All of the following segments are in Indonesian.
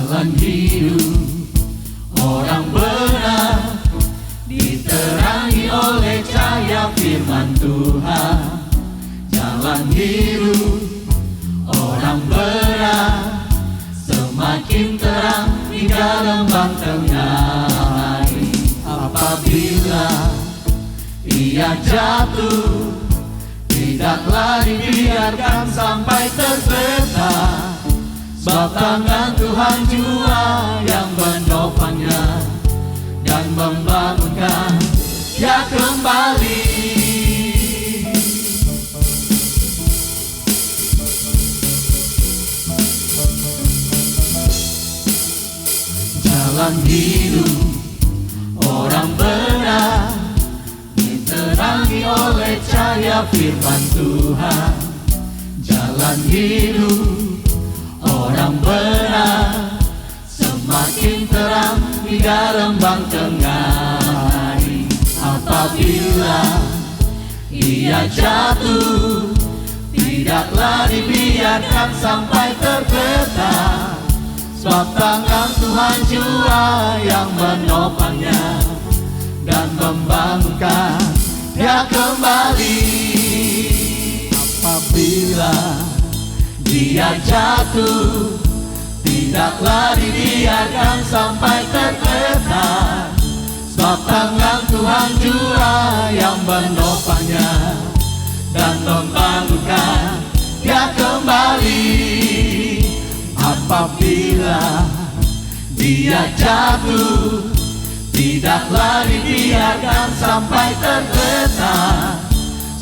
Jalan hidup orang benar diterangi oleh cahaya firman Tuhan. Jalan hidup orang benar semakin terang hingga rembang tengah hari. Apabila ia jatuh, tidaklah dibiarkan sampai tergeletak, sebab tangan Tuhan jua yang menopangnya dan membangunkan dia kembali. Jalan hidup orang benar diterangi oleh cahaya firman Tuhan. Jalan hidup orang benar semakin terang hingga rembang tengah hari. Apabila ia jatuh, tidaklah dibiarkan sampai tergeletak, sebab tangan Tuhan jua yang menopangnya dan membangunkan dia kembali. Apabila dia jatuh, tidaklah dibiarkan sampai tergeletak, sebab tangan Tuhan jua yang menopangnya dan membangunkan dia kembali. Apabila dia jatuh, tidaklah dibiarkan sampai tergeletak,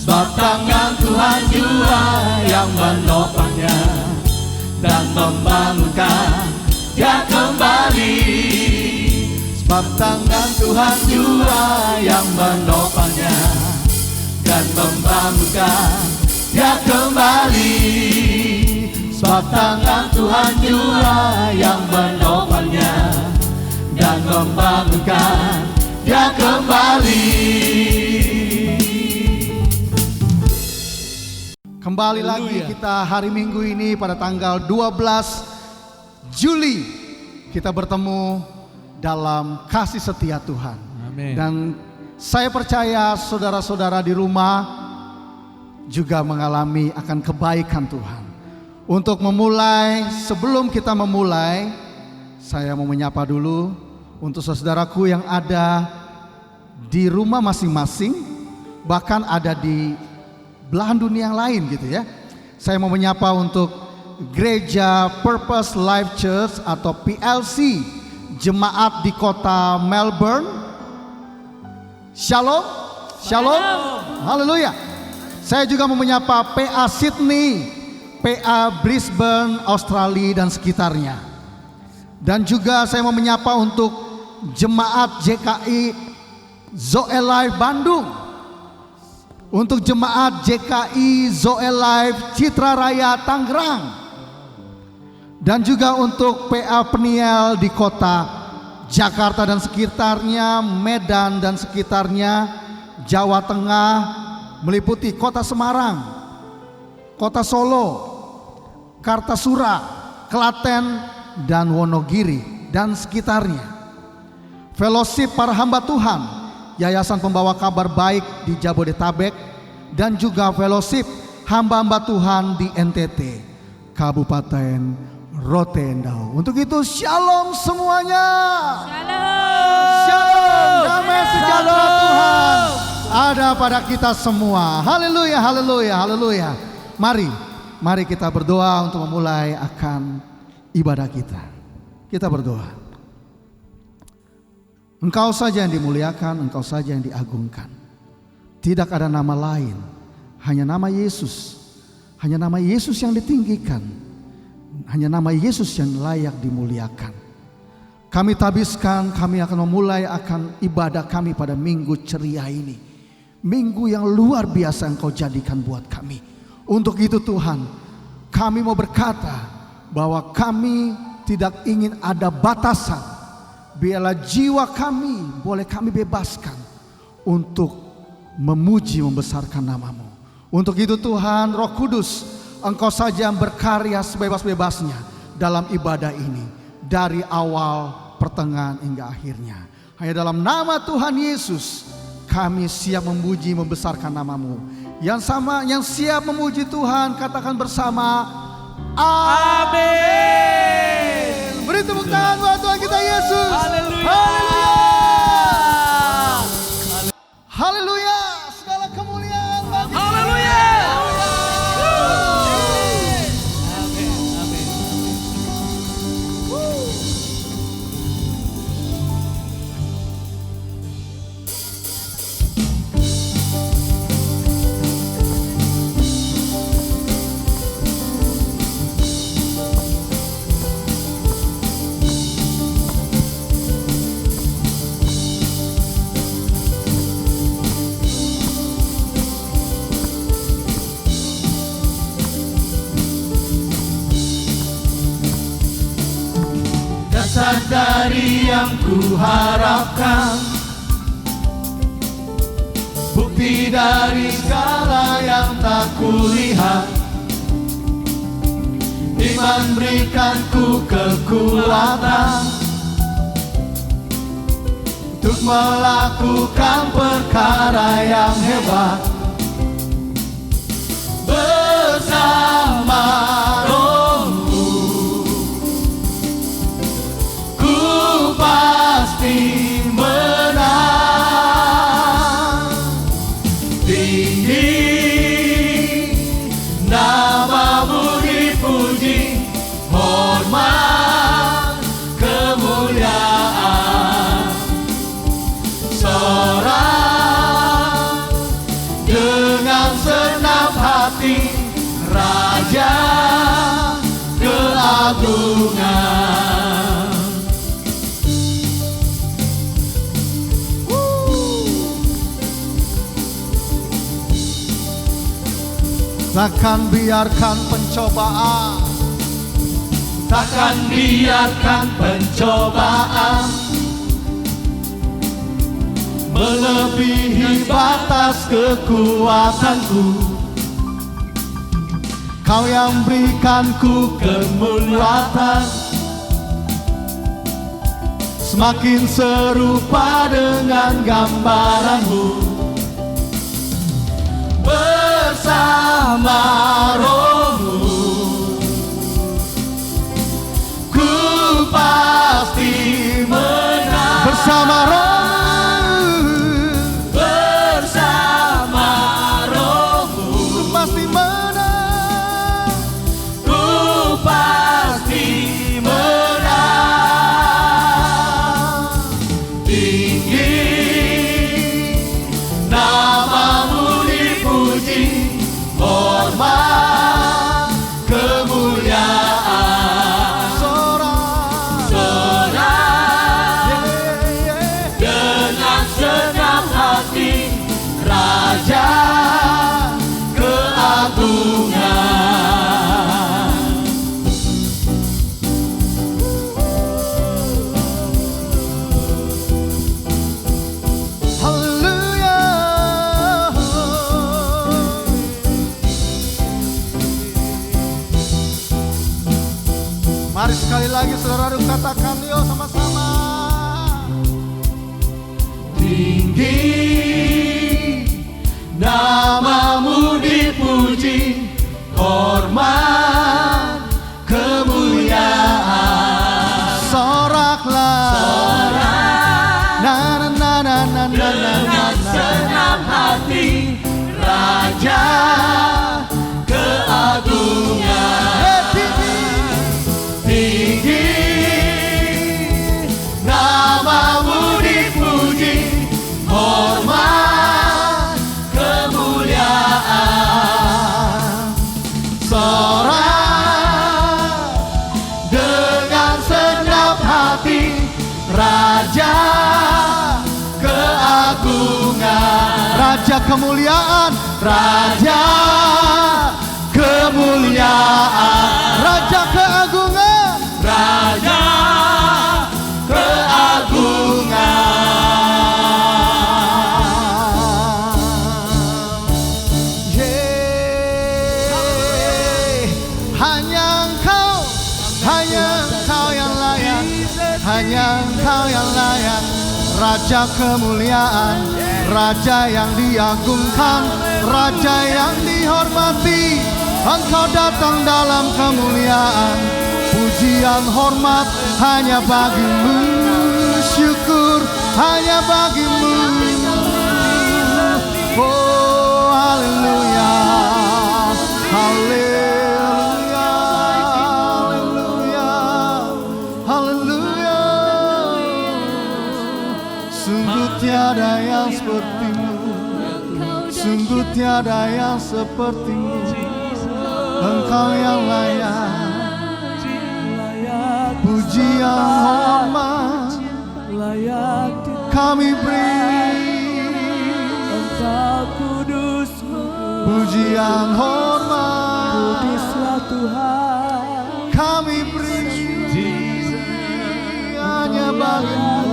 sebab tangan Tuhan jua yang menopangnya dan membangunkan dia kembali. Sebab tangan Tuhan jua yang menopangnya dan membangunkan dia kembali. Sebab tangan Tuhan jua yang menopangnya dan membangunkan dia kembali. Kembali lagi kita hari Minggu ini pada tanggal 12 Juli kita bertemu dalam kasih setia Tuhan. Amin. Dan saya percaya saudara-saudara di rumah juga mengalami akan kebaikan Tuhan. Untuk memulai, sebelum kita memulai, saya mau menyapa dulu untuk saudaraku yang ada di rumah masing-masing, bahkan ada di belahan dunia yang lain gitu ya. Saya mau menyapa untuk Gereja Purpose Life Church atau PLC, jemaat di kota Melbourne. Shalom, shalom, haleluya. Saya juga mau menyapa PA Sydney, PA Brisbane, Australia dan sekitarnya. Dan juga saya mau menyapa untuk jemaat JKI Zoe Life Bandung, untuk jemaat JKI Zoe Life Citra Raya Tangerang, dan juga untuk PA Peniel di kota Jakarta dan sekitarnya, Medan dan sekitarnya, Jawa Tengah, meliputi kota Semarang, kota Solo, Kartasura, Klaten, dan Wonogiri dan sekitarnya. Fellowship para hamba Tuhan, Yayasan Pembawa Kabar Baik di Jabodetabek, dan juga fellowship hamba-hamba Tuhan di NTT, Kabupaten Rotendao. Untuk itu shalom semuanya. Shalom. Shalom, damai sejahtera Tuhan ada pada kita semua. Haleluya, haleluya, haleluya. Mari kita berdoa untuk memulai akan ibadah kita. Kita berdoa. Engkau saja yang dimuliakan, Engkau saja yang diagungkan. Tidak ada nama lain, hanya nama Yesus. Hanya nama Yesus yang ditinggikan, hanya nama Yesus yang layak dimuliakan. Kami tabiskan, kami akan memulai akan ibadah kami pada minggu ceria ini. Minggu yang luar biasa Engkau jadikan buat kami. Untuk itu Tuhan, kami mau berkata bahwa kami tidak ingin ada batasan. Biarlah jiwa kami boleh kami bebaskan untuk memuji membesarkan nama-Mu. Untuk itu Tuhan, Roh Kudus, Engkau saja yang berkarya sebebas-bebasnya dalam ibadah ini. dari awal, pertengahan hingga akhirnya. Hanya dalam nama Tuhan Yesus kami siap memuji, membesarkan nama-Mu. Yang siap memuji Tuhan katakan bersama amin. Beri tepuk tangan buat Tuhan kita Yesus. Haleluya. Haleluya. Segala kemuliaan bagi Haleluya. Dasar dari yang ku harapkan, bukti dari segala yang tak kulihat. Iman berikan ku kekuatan untuk melakukan perkara yang hebat. Bersama Roh-Mu ku pasti menang. Tinggi nama-Mu dipuji, hormat kemuliaan. Sorak dengan senang hati, Raja keagungan. Takkan biarkan pencobaan, Takkan biarkan pencobaan melebihi batas kekuatanku. Kau yang berikan ku kemuliaan, semakin serupa dengan gambaran-Mu. Bersama Roh-Mu ku pasti menang. bersama Roh-Mu Bersama Roh-Mu ku pasti menang. ku pasti menang. Tinggi nama-Mu dipuji, hormat kemuliaan. Sorak dengan senang hati, Raja keagungan. Haleluya. Mari sekali lagi saudara katakan yuk sama-sama. Tinggi nama-Mu dipuji, hormat kemuliaan. Soraklah. Na na na na na na na Dengan senang hati, Raja keagungan. Tinggi nama-Mu dipuji, hormat kemuliaan. Sorak dengan senang hati, Raja keagungan. Raja kemuliaan, Raja kemuliaan, Raja keagungan. Raja keagungan. Hanya Engkau yang layak hanya Engkau yang layak, Raja kemuliaan, Raja yang diagungkan, Raja yang dihormati. Engkau datang dalam kemuliaan, pujian hormat hanya bagimu, syukur hanya bagimu. Oh haleluya, haleluya, haleluya, haleluya. Sungguh tiada yang sepertimu, sungguh tiada yang sepertimu. Engkau yang layak, pujian hormat kami beri. Engkau kudus, Pujian hormat kuduslah Tuhan. kami beri hanya bagimu,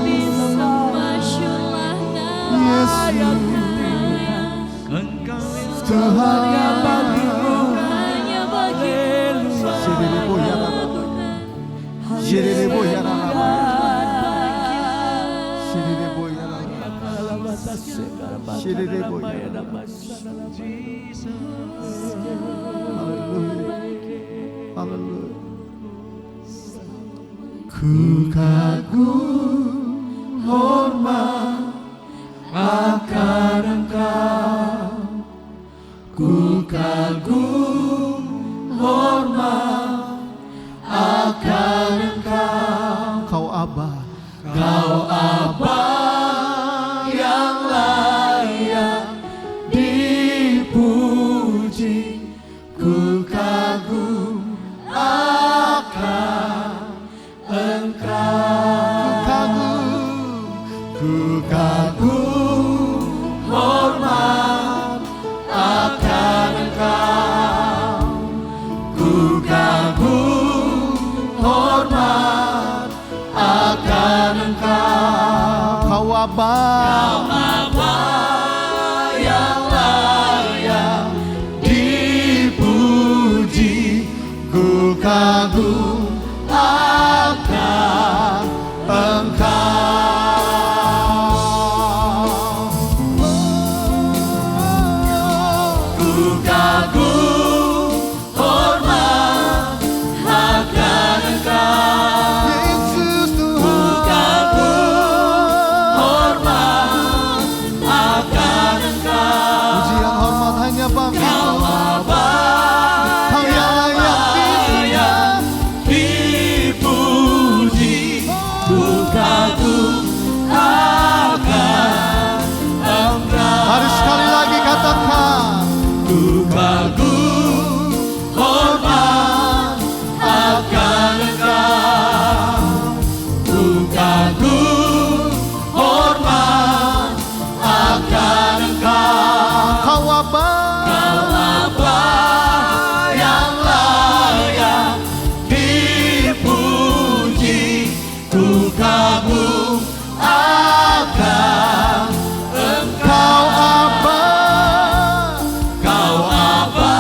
Yesus Tuhan. Ku kagum hormat akan Engkau, ku kagum hormat akan Engkau. Kau Aba, Kau Aba yang layak dipuji. Ku kagum akan Engkau, ku kagum hormat akan Engkau, ku kagum hormat akan Engkau. Kau Aba yang layak dipuji. Ku kagum akan Engkau. Ku kagum hormat akan Engkau, Yesus Tuhan. Ku kagum hormat akan Engkau. Pujian hormat hanya bagimu, Kau yang layak dipuji. Ku kagum akan Engkau. Mari sekali lagi katakan, ku kagum hormat akan Engkau, ku kagum hormat akan Engkau. Kau Aba yang layak dipuji. Ku kagum akan Engkau. Kau Aba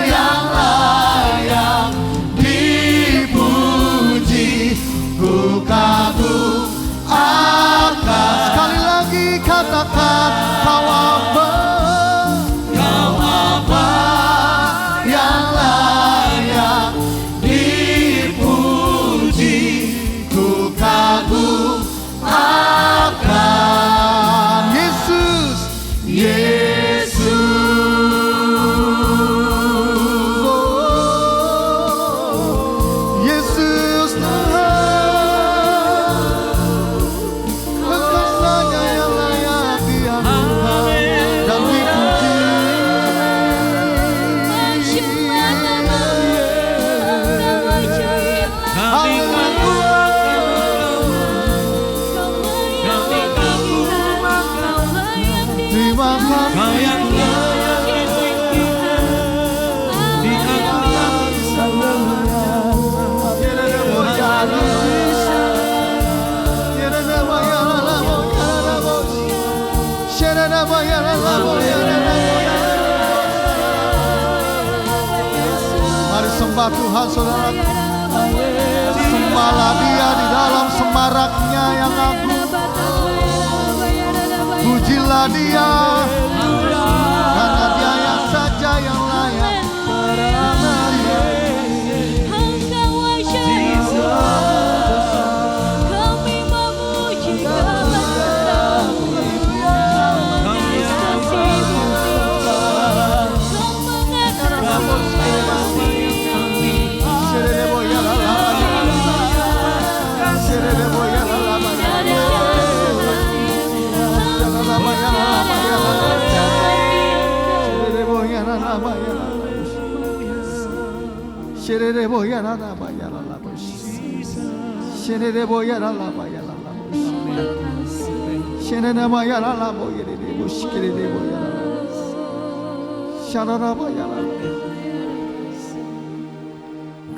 yang layak dipuji. Ku kagum akan. Sekali lagi katakan, Kau Aba yang layak dipuji. Ku kagum akan Yesus, Yesus. Oh, Yesus Tuhan. Engkau saja yang layak diagungkan dan dipuji. Terima kasih. Mari sembah Tuhan saudara. Sembahlah Dia di dalam karena Dia yang saja yang layak. Karena Dia Engkau ajaib, kami memuji kebesaran-Mu. Kau mengasihi kami.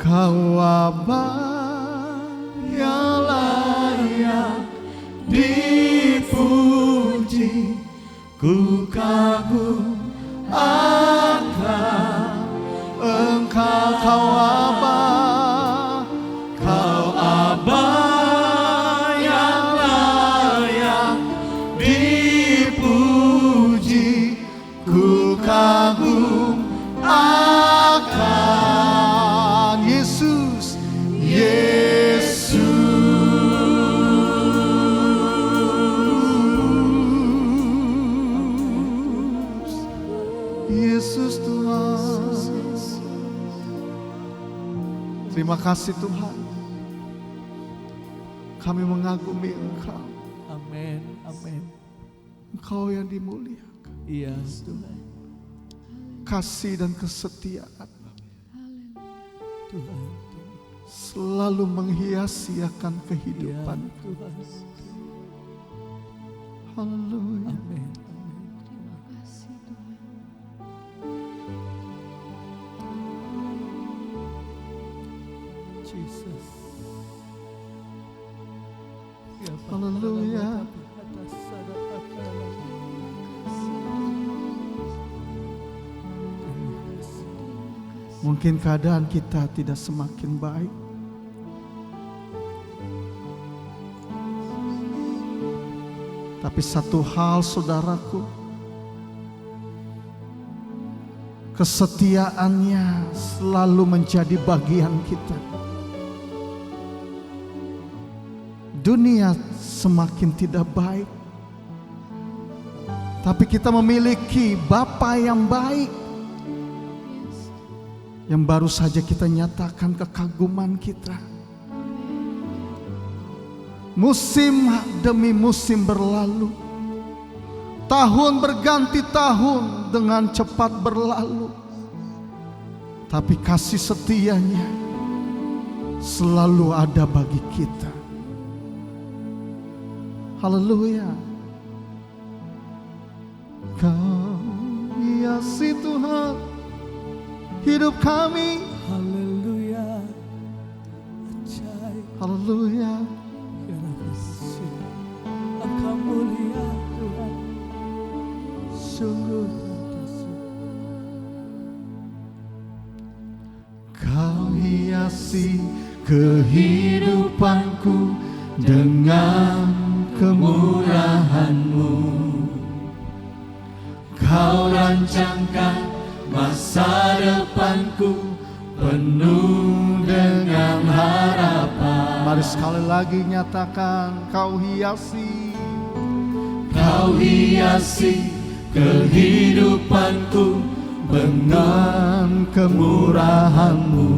Kau Abah yang layak dipuji, ku kagum akan Engkau. Kau Abah yang layak dipuji, ku kagum akan Yesus, Yesus Tuhan. Terima kasih Tuhan, kami mengagumi Engkau. Amin, amin. Engkau yang dimuliakan. Iya Tuhan. Kasih dan kesetiaan Tuhan. selalu menghiasi akan Iya kehidupan. Tuhan. Haleluya. Amin. Terima kasih Tuhan. Jesus. Ya, Haleluya. atas sadaqah. Mungkin keadaan kita tidak semakin baik, tapi satu hal saudaraku, kesetiaannya selalu menjadi bagian kita. Dunia semakin tidak baik, tapi kita memiliki Bapa yang baik, yang baru saja kita nyatakan kekaguman kita. Musim demi musim berlalu, tahun berganti tahun dengan cepat berlalu, tapi kasih setianya selalu ada bagi kita. Haleluya. Kau hiasi Tuhan hidup kami. Haleluya. Ajaib. Haleluya. Engkau mulia Tuhan. Sungguh Kau hiasi kehidupanku dengan kemurahan-Mu. Kau rancangkan masa depanku penuh dengan harapan. Mari sekali lagi nyatakan, Kau hiasi kehidupanku dengan kemurahan-Mu.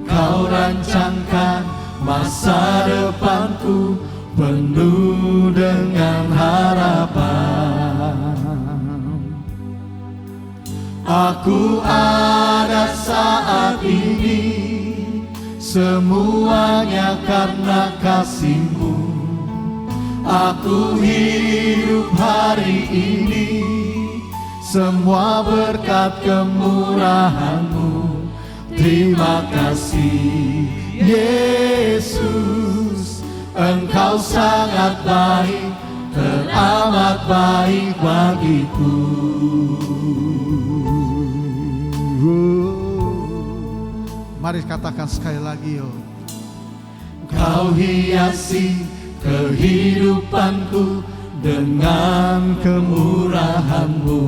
Kau rancangkan masa depanku penuh dengan harapan. Aku ada saat ini, semuanya karena kasih-Mu. Aku hidup hari ini, semua berkat kemurahan-Mu. Terima kasih Yesus, Engkau sangat baik, teramat baik bagiku. Mari katakan sekali lagi, yo. Kau hiasi kehidupanku dengan kemurahan-Mu.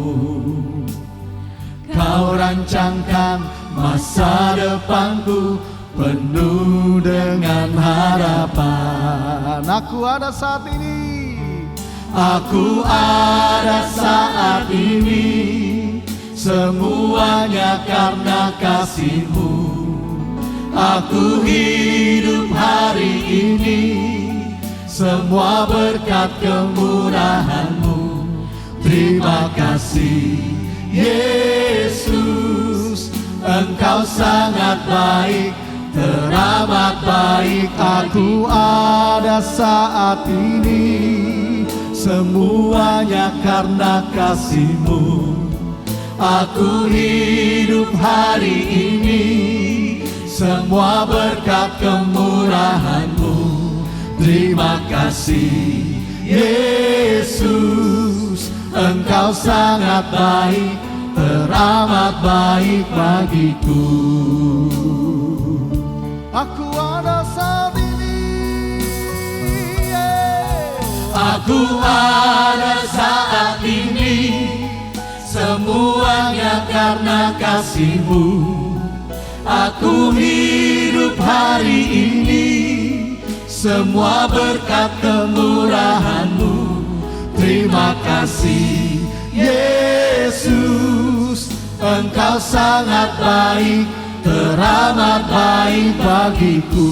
Kau rancangkan masa depanku penuh dengan harapan. Aku ada saat ini. Aku ada saat ini, semuanya karena kasih-Mu. Aku hidup hari ini, semua berkat kemurahan-Mu. Terima kasih Yesus, Engkau sangat baik, teramat baik. Aku ada saat ini, semuanya karena kasih-Mu. Aku hidup hari ini, semua berkat kemurahan-Mu. Terima kasih Yesus, Engkau sangat baik, teramat baik bagiku. aku ada saat ini. Aku ada saat ini, semuanya karena kasih-Mu. Aku hidup hari ini, semua berkat kemurahan-Mu. Terima kasih Yesus, Engkau sangat baik, teramat baik bagiku.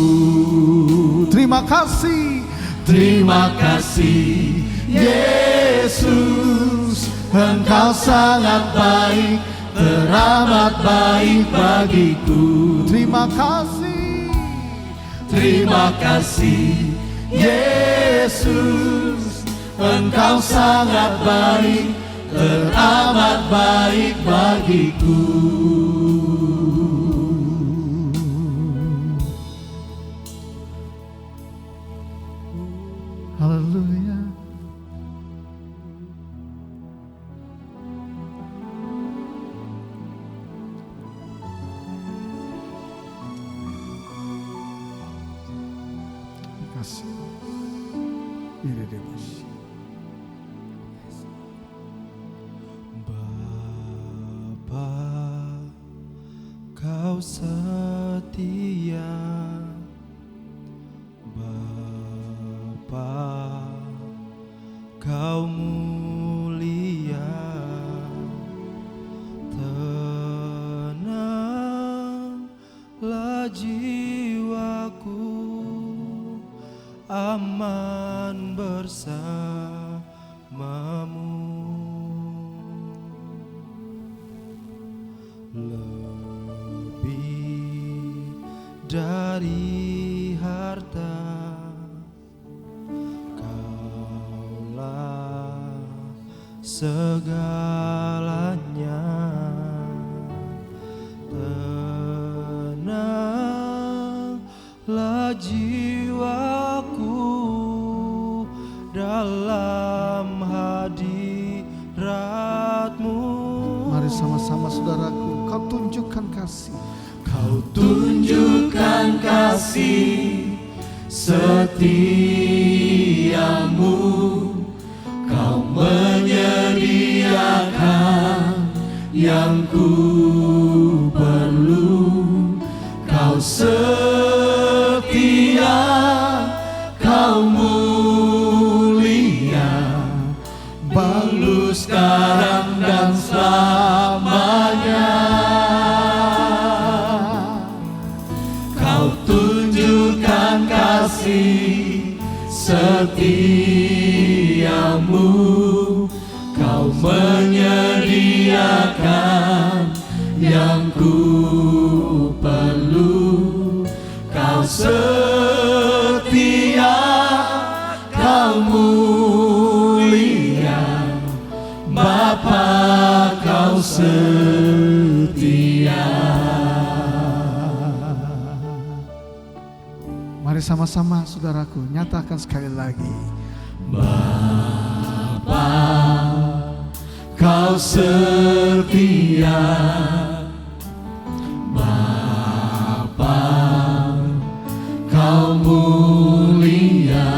Terima kasih. Terima kasih Yesus, Engkau sangat baik, teramat baik bagiku. Terima kasih. Terima kasih Yesus, Engkau sangat baik, teramat baik bagiku. Haleluya. Terima kasih. Ini devosi. Bapa, Kau setia. Bapa, Kau mulia. Tenanglah jiwaku, aman bersamamu. Lebih dari harta, Kaulah segalanya. Tenanglah jiwaku dalam hadirat-Mu. Mari sama-sama saudaraku, Kau tunjukkan kasih. Kau tunjukkan kasih setiamu, Kau menyediakan yang ku perlu. Kau setia, Kau mulia, balu sekarang dan selamanya. Kau tunjukkan kasih setiamu, Kau menyediakan yang ku perlu. Kau setia, Kau mulia, Bapa Kau setia. Mari sama-sama saudaraku, nyatakan sekali lagi. Bapa Kau setia, Bapa Kau mulia,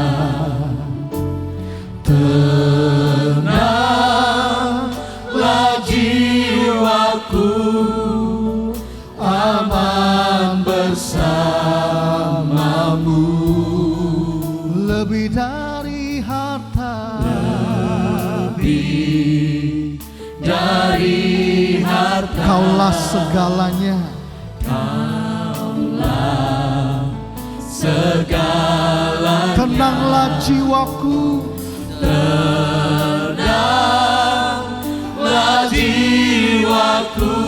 lebih dari harta, lebih dari harta. Kaulah segalanya, Segala tenanglah jiwaku, tenanglah jiwaku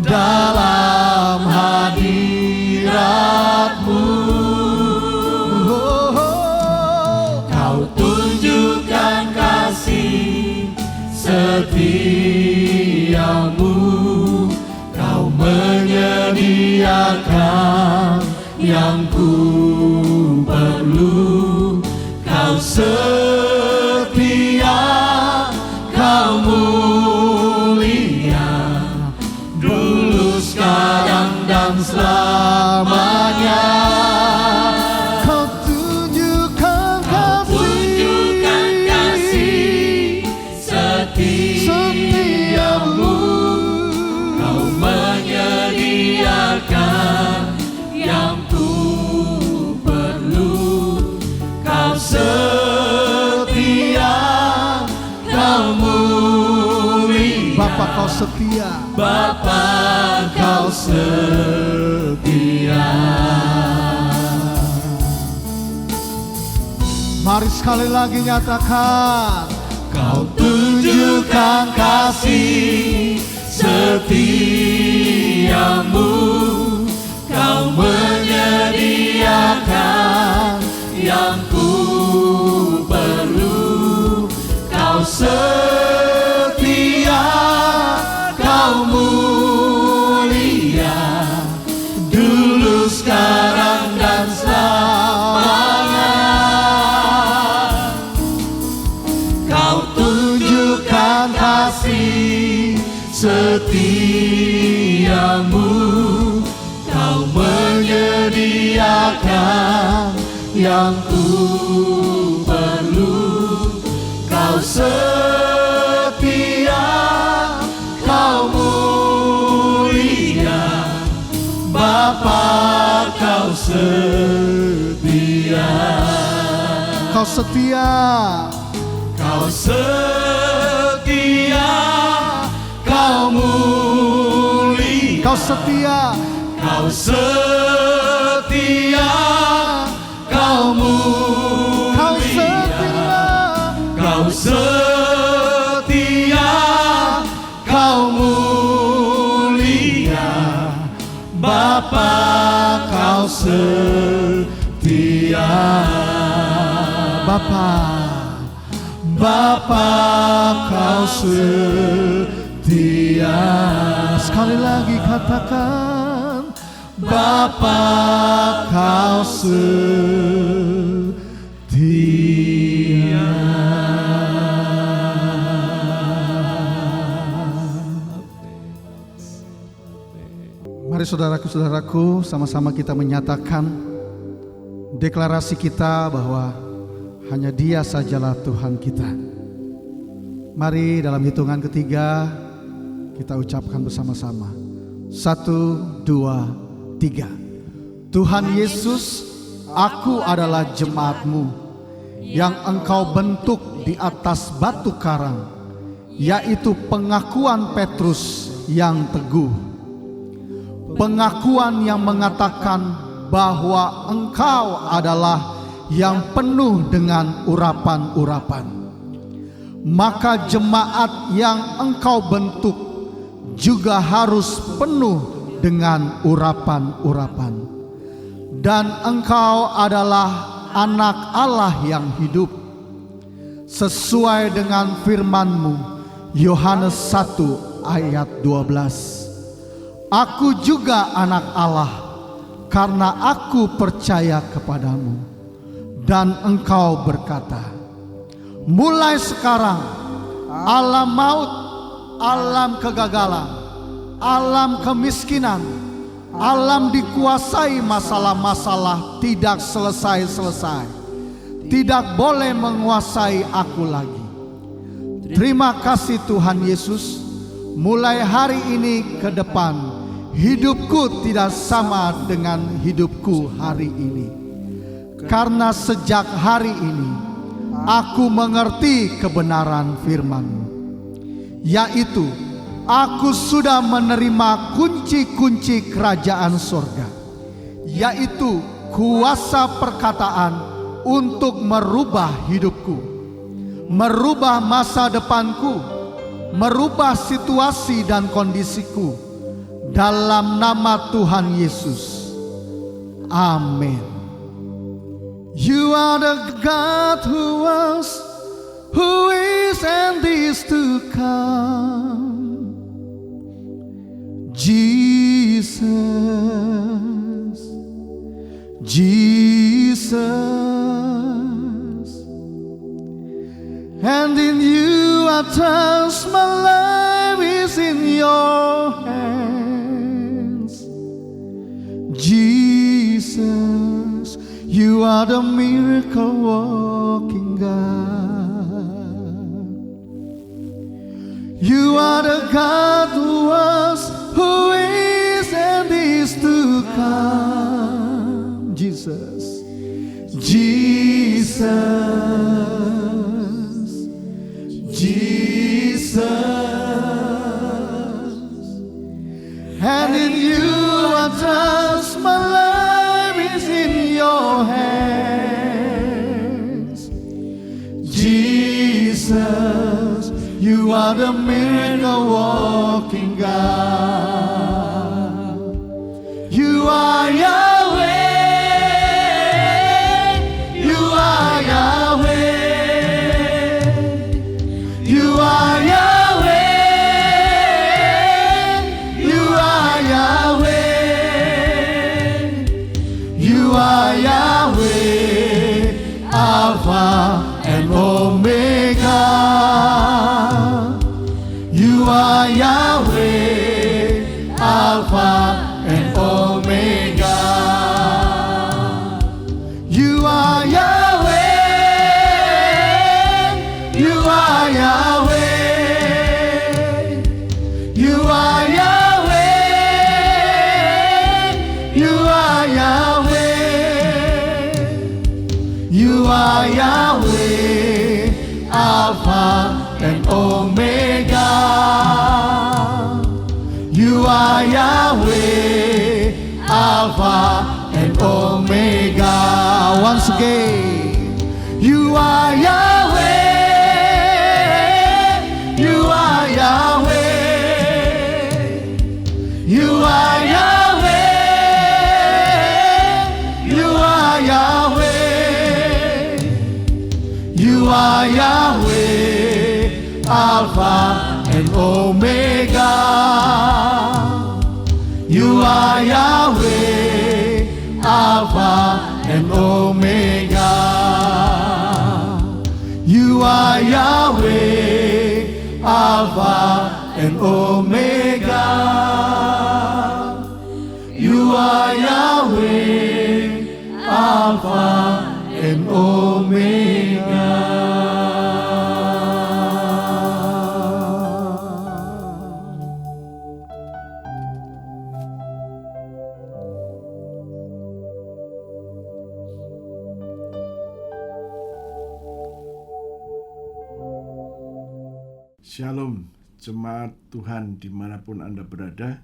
dalam hadirat-Mu. Oh, oh. Kau tunjukkan kasih setiamu, Kau menyediakan yang ku perlu. Kau setia, Kau mulia, dulu, sekarang, dan selamanya. Kau tunjukkan kasih setiamu, Kau menyediakan yang ku perlu. Kau setia, Kau mulia, Bapa, Kau setia, Bapa, Kau setia. Mari sekali lagi nyatakan, Kau tunjukkan kasih setiamu, Kau menyediakan yang ku perlu. Kau setia, Kau mulia, dulu, sekarang, dan selamanya. Kau tunjukkan kasih setiamu, Kau menyediakan yang ku perlu. Kau setia, Kau mulia, Bapa, Kau setia. Kau setia, Kau setia, Kau mulia, Kau setia, Kau setia, Kau Kau mulia, setia, Kau setia, Kau mulia, Bapa, Kau setia. Bapa, Bapa, Kau setia. sekali lagi katakan, Bapa, Kau setia. Mari saudaraku-saudaraku, sama-sama kita menyatakan deklarasi kita bahwa hanya Dia sajalah Tuhan kita. Mari dalam hitungan ketiga kita ucapkan bersama-sama. 1, 2, 3. Tuhan Yesus, aku adalah jemaat-Mu yang Engkau bentuk di atas batu karang, yaitu pengakuan Petrus yang teguh. Pengakuan yang mengatakan bahwa Engkau adalah yang penuh dengan urapan-urapan. Maka jemaat yang Engkau bentuk juga harus penuh dengan urapan-urapan. Dan Engkau adalah anak Allah yang hidup, sesuai dengan firman-Mu, Yohanes 1 ayat 12. Aku juga anak Allah, karena aku percaya kepadamu. Dan Engkau berkata, mulai sekarang alam maut, alam kegagalan, alam kemiskinan, alam dikuasai masalah-masalah tidak selesai-selesai, tidak boleh menguasai aku lagi. Terima kasih Tuhan Yesus. Mulai hari ini ke depan, hidupku tidak sama dengan hidupku hari ini. karena sejak hari ini aku mengerti kebenaran firman-Mu, yaitu aku sudah menerima kunci-kunci kerajaan surga, yaitu kuasa perkataan untuk merubah hidupku, merubah masa depanku, merubah situasi dan kondisiku, dalam nama Tuhan Yesus. Amin. You are the God who was, who is, and is to come. Jesus, Jesus, and in you I trust, my life is in your hands. Jesus, you are the miracle working God. You are the God who was, who is, and is to come. Jesus, Jesus, Jesus, and in you I trust, my life is in your hands. Jesus, you are the miracle working God. You are Yahweh, you are Yahweh, you are Yahweh, you are Yahweh, you are Yahweh, Alpha and Omega. You are Yahweh, Alpha and Omega. You are Yahweh, you are Yahweh, you are Yahweh, you are Yahweh, you are Yahweh, Alpha and Omega. You are Yahweh, Alpha and Omega. Once again, you are Yahweh, you are Yahweh, you are Yahweh, you are Yahweh, you are Yahweh, Alpha and Omega. You are Yahweh, Alpha and Omega. You are Yahweh, Alpha and Omega. You are Yahweh, Alpha and Omega. Shalom, jemaat Tuhan dimanapun Anda berada,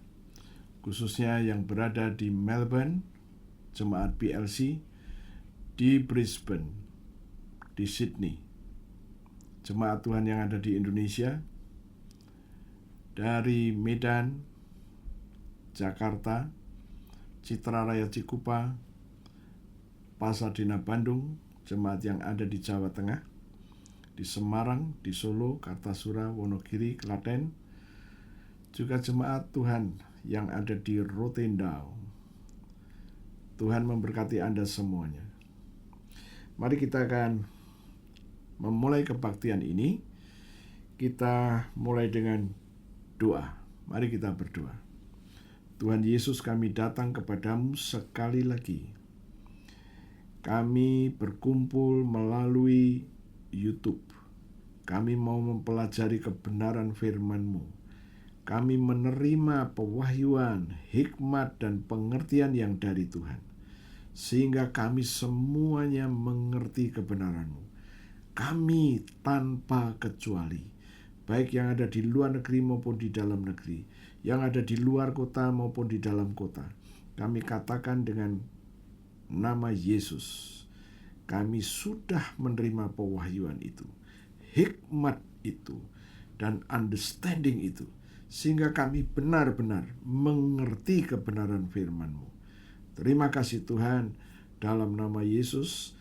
khususnya yang berada di Melbourne, jemaat PLC, di Brisbane, di Sydney, jemaat Tuhan yang ada di Indonesia, dari Medan, Jakarta, Citra Raya Cikupa, Pasadena Bandung, jemaat yang ada di Jawa Tengah, di Semarang, di Solo, Kartasura, Wonogiri, Klaten, juga jemaat Tuhan yang ada di Rotendao. Tuhan memberkati Anda semuanya. Mari kita akan memulai kebaktian ini. Kita mulai dengan doa. Mari kita berdoa. Tuhan Yesus, kami datang kepadamu sekali lagi. Kami berkumpul melalui YouTube. Kami mau mempelajari kebenaran firman-Mu. Kami menerima pewahyuan, hikmat, dan pengertian yang dari Tuhan. sehingga kami semuanya mengerti kebenaran-Mu. Kami tanpa kecuali, baik yang ada di luar negeri maupun di dalam negeri, yang ada di luar kota maupun di dalam kota, kami katakan dengan nama Yesus, kami sudah menerima pewahyuan itu, hikmat itu, dan understanding itu, sehingga kami benar-benar mengerti kebenaran firman-Mu. Terima kasih Tuhan, dalam nama Yesus,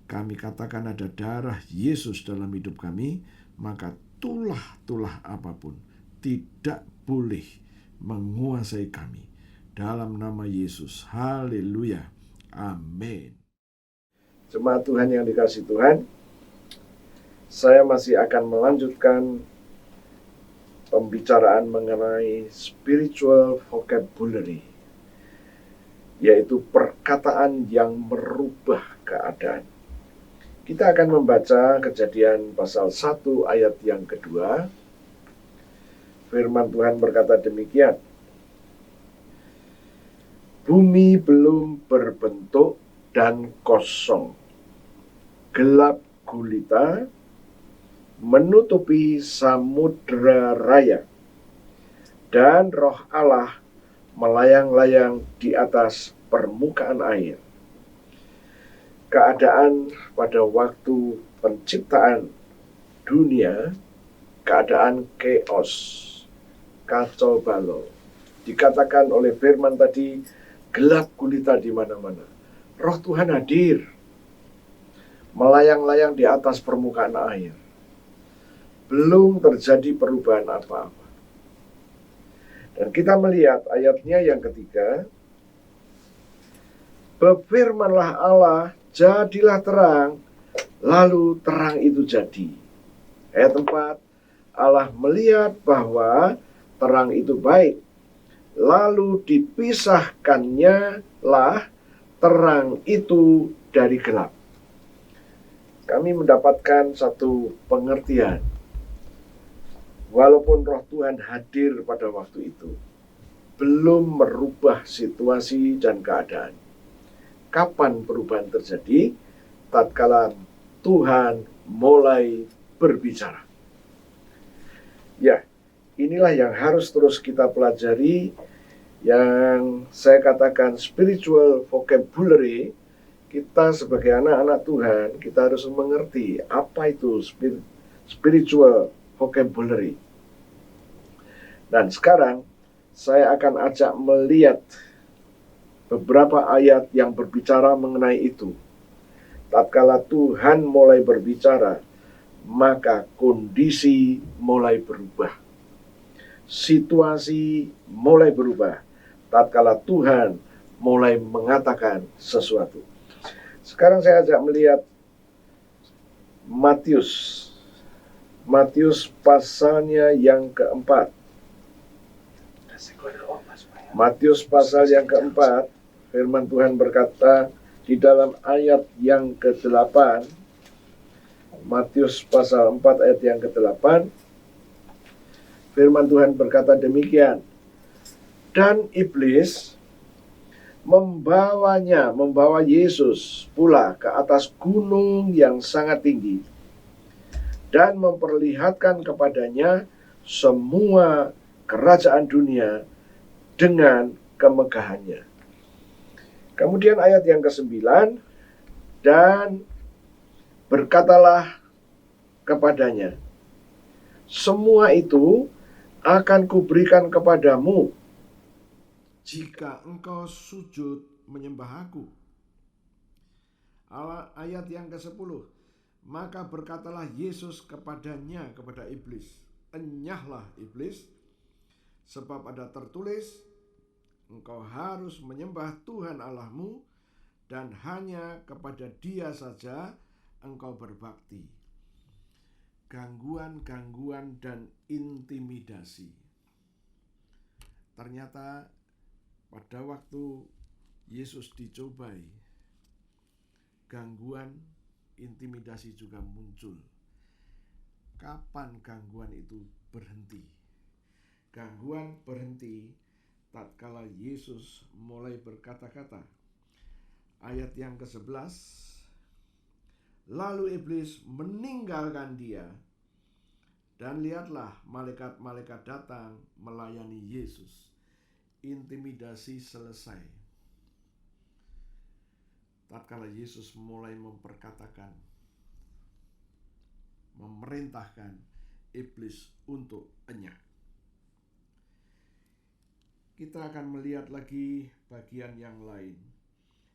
kami katakan ada darah Yesus dalam hidup kami, maka tulah-tulah apapun tidak boleh menguasai kami. Dalam nama Yesus, haleluya, amin. Jemaat Tuhan yang dikasihi Tuhan, saya masih akan melanjutkan pembicaraan mengenai spiritual vocabulary, yaitu perkataan yang merubah keadaan. Kita akan membaca Kejadian pasal 1 ayat yang kedua. Firman Tuhan berkata demikian, bumi belum berbentuk dan kosong, gelap gulita menutupi samudera raya, dan roh Allah melayang-layang di atas permukaan air. Keadaan pada waktu penciptaan dunia, keadaan chaos, kacau balau. Dikatakan oleh firman tadi, gelap gulita di mana-mana. Roh Tuhan hadir, melayang-layang di atas permukaan air. Belum terjadi perubahan apa-apa. Dan kita melihat ayatnya yang ketiga, berfirmanlah Allah, jadilah terang, lalu terang itu jadi. Ayat 4, Allah melihat bahwa terang itu baik, lalu dipisahkannya lah terang itu dari gelap. Kami mendapatkan satu pengertian. Walaupun roh Tuhan hadir pada waktu itu, belum merubah situasi dan keadaan. Kapan perubahan terjadi? Tatkala Tuhan mulai berbicara. Ya, inilah yang harus terus kita pelajari, yang saya katakan spiritual vocabulary. Kita sebagai anak-anak Tuhan, kita harus mengerti apa itu spiritual vocabulary. Dan sekarang saya akan ajak melihat beberapa ayat yang berbicara mengenai itu. Tatkala Tuhan mulai berbicara, maka kondisi mulai berubah. Situasi mulai berubah tatkala Tuhan mulai mengatakan sesuatu. Sekarang saya ajak melihat Matius pasalnya yang keempat. Matius pasal yang keempat, firman Tuhan berkata di dalam ayat yang ke-8, Matius pasal 4 ayat yang ke-8, firman Tuhan berkata demikian, dan iblis membawa Yesus pula ke atas gunung yang sangat tinggi dan memperlihatkan kepadanya semua kerajaan dunia dengan kemegahannya. Kemudian ayat yang ke-9, dan berkatalah kepadanya, semua itu akan kuberikan kepadamu jika engkau sujud menyembah aku. Ayat yang ke-10, maka berkatalah Yesus kepadanya, kepada iblis, enyahlah iblis, sebab ada tertulis, engkau harus menyembah Tuhan Allahmu, dan hanya kepada Dia saja engkau berbakti. Gangguan-gangguan dan intimidasi. Ternyata pada waktu Yesus dicobai, gangguan, intimidasi juga muncul. Kapan gangguan itu berhenti? Gangguan berhenti tatkala Yesus mulai berkata-kata. Ayat yang ke-11, lalu iblis meninggalkan dia, dan lihatlah malaikat-malaikat datang melayani Yesus. Intimidasi selesai. Tatkala Yesus mulai memperkatakan, memerintahkan iblis untuk enyah. Kita akan melihat lagi bagian yang lain,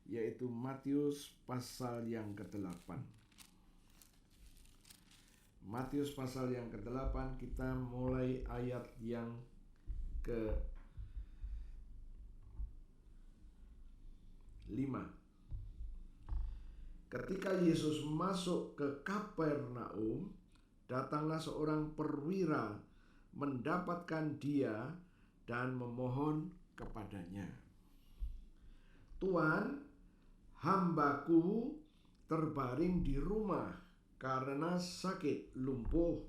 yaitu Matius pasal yang ke-8. Matius pasal yang ke-8, kita mulai ayat yang ke-5. Ketika Yesus masuk ke Kapernaum, datanglah seorang perwira mendapatkan dia dan memohon kepadanya, "Tuan, hambaku terbaring di rumah karena sakit lumpuh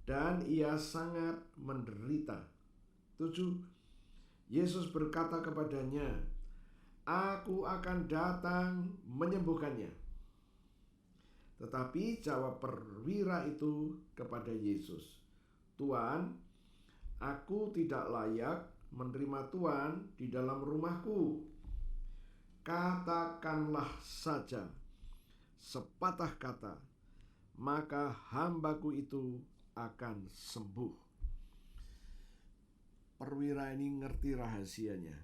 dan ia sangat menderita." 7. Yesus berkata kepadanya, "Aku akan datang menyembuhkannya." Tetapi jawab perwira itu kepada Yesus, "Tuan, aku tidak layak menerima Tuan di dalam rumahku. Katakanlah saja sepatah kata, maka hambaku itu akan sembuh." Perwira ini ngerti rahasianya,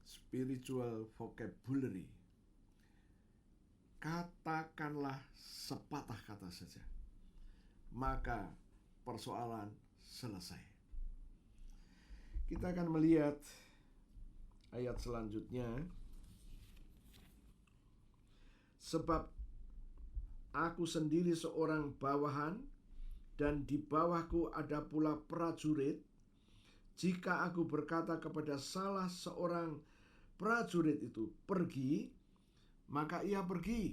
spiritual vocabulary. Katakanlah sepatah kata saja, maka persoalan selesai. Kita akan melihat ayat selanjutnya. "Sebab aku sendiri seorang bawahan, dan di bawahku ada pula prajurit. Jika aku berkata kepada salah seorang prajurit itu, 'Pergi,' maka ia pergi.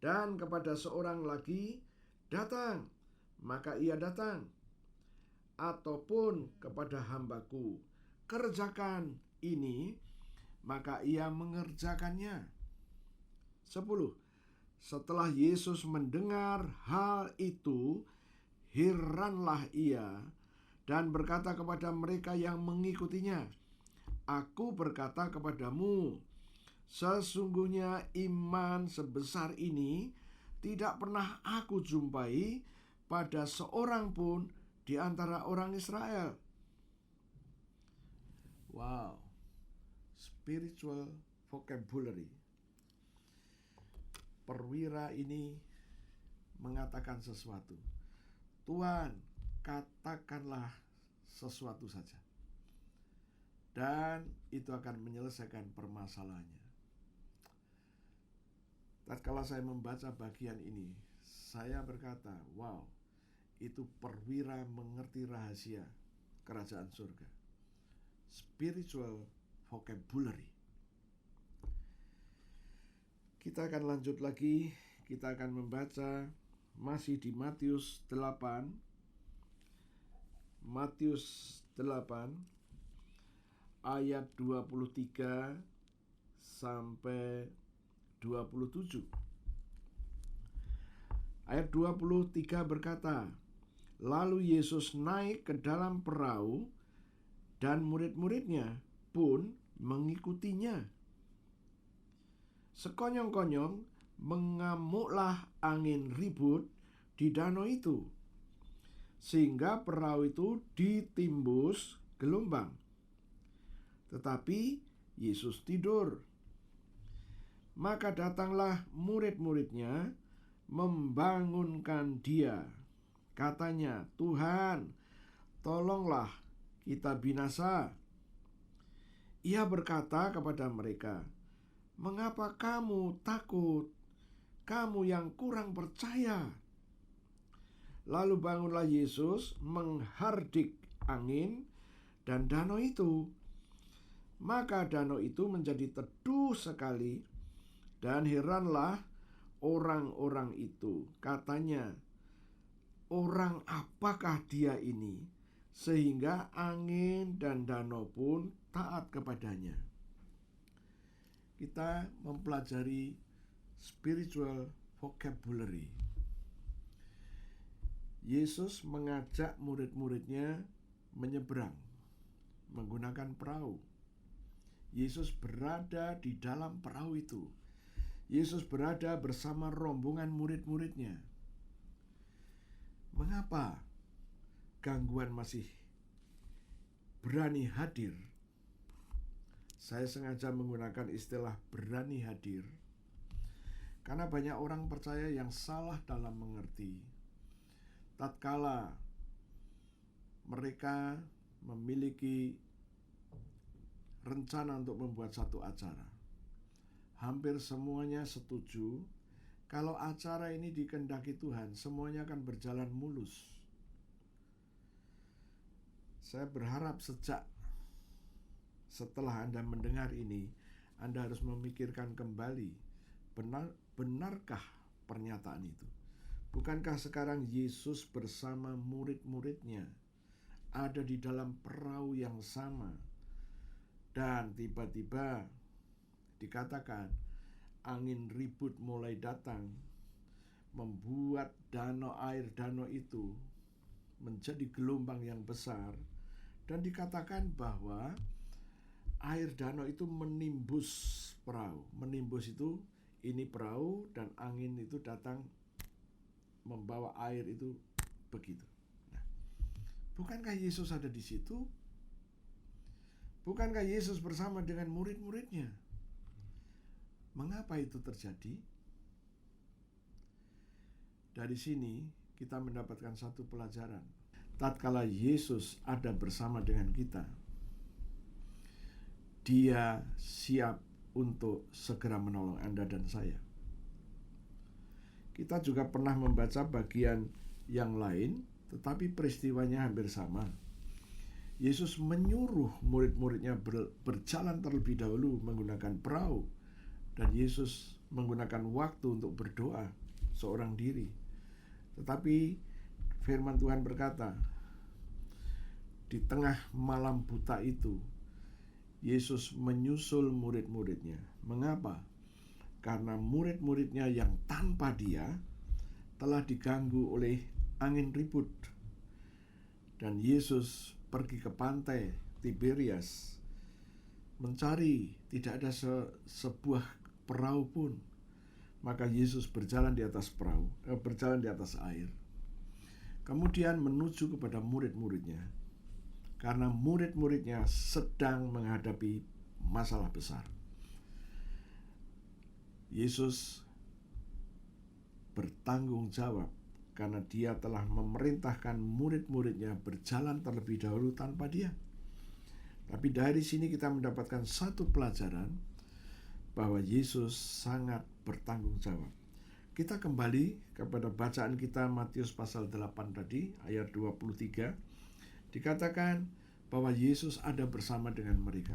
Dan kepada seorang lagi, 'Datang,' maka ia datang. Ataupun kepada hambaku, 'Kerjakan ini,' maka ia mengerjakannya." 10. Setelah Yesus mendengar hal itu, heranlah ia dan berkata kepada mereka yang mengikutinya, "Aku berkata kepadamu, sesungguhnya iman sebesar ini tidak pernah aku jumpai pada seorang pun di antara orang Israel." Wow, spiritual vocabulary. Perwira ini mengatakan sesuatu, "Tuan, katakanlah sesuatu saja," dan itu akan menyelesaikan permasalahannya. Tatkala saya membaca bagian ini, saya berkata, wow, itu perwira mengerti rahasia kerajaan surga. Spiritual vocabulary. Kita akan lanjut lagi. Kita akan membaca masih di Matius 8. Matius 8 ayat 23 sampai 27. Ayat 23 berkata, "Lalu Yesus naik ke dalam perahu dan murid-muridnya pun mengikutinya. Sekonyong-konyong mengamuklah angin ribut di danau itu, sehingga perahu itu ditimbus gelombang. Tetapi Yesus tidur. Maka datanglah murid-muridnya membangunkan dia. Katanya, 'Tuhan, tolonglah, kita binasa.' Ia berkata kepada mereka, 'Mengapa kamu takut, kamu yang kurang percaya?' Lalu bangunlah Yesus menghardik angin dan danau itu. Maka danau itu menjadi teduh sekali, dan heranlah orang-orang itu. Katanya, 'Orang apakah dia ini, sehingga angin dan danau pun taat kepadanya?' kita mempelajari spiritual vocabulary. Yesus mengajak murid-muridnya menyeberang menggunakan perahu. Yesus berada di dalam perahu itu. Yesus berada bersama rombongan murid-muridnya. Mengapa gangguan masih berani hadir? Saya sengaja menggunakan istilah berani hadir karena banyak orang percaya yang salah dalam mengerti. Tatkala mereka memiliki rencana untuk membuat satu acara, hampir semuanya setuju kalau acara ini dikehendaki Tuhan, semuanya akan berjalan mulus. Saya berharap setelah Anda mendengar ini, Anda harus memikirkan kembali, benarkah pernyataan itu? Bukankah sekarang Yesus bersama murid-muridnya ada di dalam perahu yang sama, dan tiba-tiba dikatakan angin ribut mulai datang, membuat air danau itu menjadi gelombang yang besar, dan dikatakan bahwa air danau itu menimbus perahu. Menimbus itu, ini perahu, dan angin itu datang membawa air itu begitu. Nah, bukankah Yesus ada di situ? Bukankah Yesus bersama dengan murid-muridnya? Mengapa itu terjadi? Dari sini kita mendapatkan satu pelajaran. Tatkala Yesus ada bersama dengan kita, Dia siap untuk segera menolong Anda dan saya. Kita juga pernah membaca bagian yang lain, tetapi peristiwanya hampir sama. Yesus menyuruh murid-muridnya berjalan terlebih dahulu menggunakan perahu, dan Yesus menggunakan waktu untuk berdoa seorang diri. Tetapi firman Tuhan berkata, di tengah malam buta itu, Yesus menyusul murid-muridnya. Mengapa? Karena murid-muridnya yang tanpa Dia telah diganggu oleh angin ribut. Dan Yesus pergi ke pantai Tiberias mencari, tidak ada sebuah perahu pun. Maka Yesus berjalan di atas berjalan di atas air. Kemudian menuju kepada murid-muridnya, karena murid-muridnya sedang menghadapi masalah besar. Yesus bertanggung jawab karena Dia telah memerintahkan murid-muridnya berjalan terlebih dahulu tanpa Dia. Tapi dari sini kita mendapatkan satu pelajaran bahwa Yesus sangat bertanggung jawab. Kita kembali kepada bacaan kita Matius pasal 8 tadi, ayat 23. Dikatakan bahwa Yesus ada bersama dengan mereka.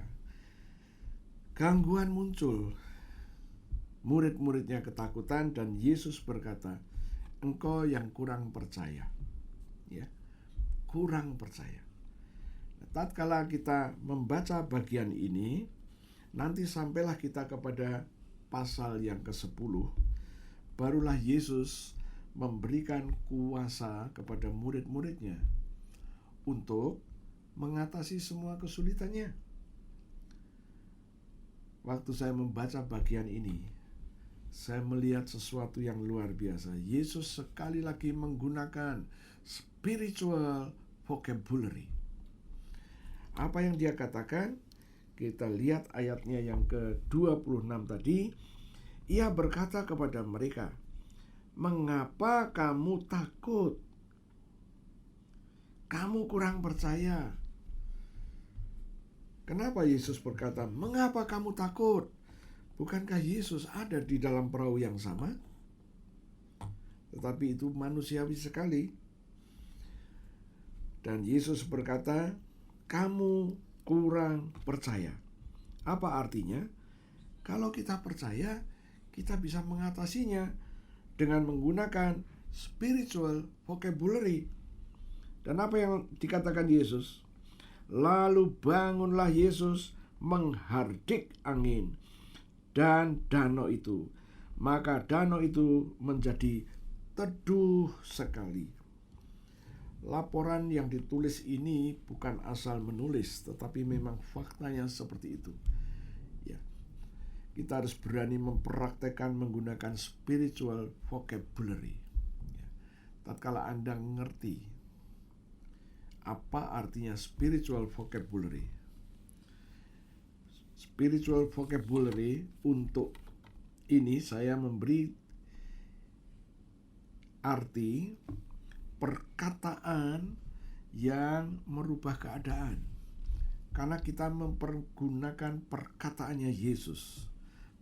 Gangguan muncul. Murid-muridnya ketakutan dan Yesus berkata, engkau yang kurang percaya. Ya, kurang percaya. Nah, tatkala kita membaca bagian ini, nanti sampailah kita kepada pasal yang ke-10, barulah Yesus memberikan kuasa kepada murid-muridnya untuk mengatasi semua kesulitannya. Waktu saya membaca bagian ini, saya melihat sesuatu yang luar biasa. Yesus sekali lagi menggunakan spiritual vocabulary. Apa yang Dia katakan? Kita lihat ayatnya yang ke-26 tadi. Ia berkata kepada mereka, mengapa kamu takut? Kamu kurang percaya. Kenapa Yesus berkata, mengapa kamu takut? Bukankah Yesus ada di dalam perahu yang sama? Tetapi itu manusiawi sekali. Dan Yesus berkata, kamu kurang percaya. Apa artinya? Kalau kita percaya, kita bisa mengatasinya dengan menggunakan spiritual vocabulary. Dan apa yang dikatakan Yesus? Lalu bangunlah Yesus menghardik angin dan danau itu. Maka danau itu menjadi teduh sekali. Laporan yang ditulis ini bukan asal menulis, tetapi memang faktanya seperti itu. Ya, kita harus berani mempraktekkan menggunakan spiritual vocabulary. Ya, tatkala Anda ngerti apa artinya spiritual vocabulary. Spiritual vocabulary untuk ini saya memberi arti perkataan yang merubah keadaan. Karena kita mempergunakan perkataannya Yesus,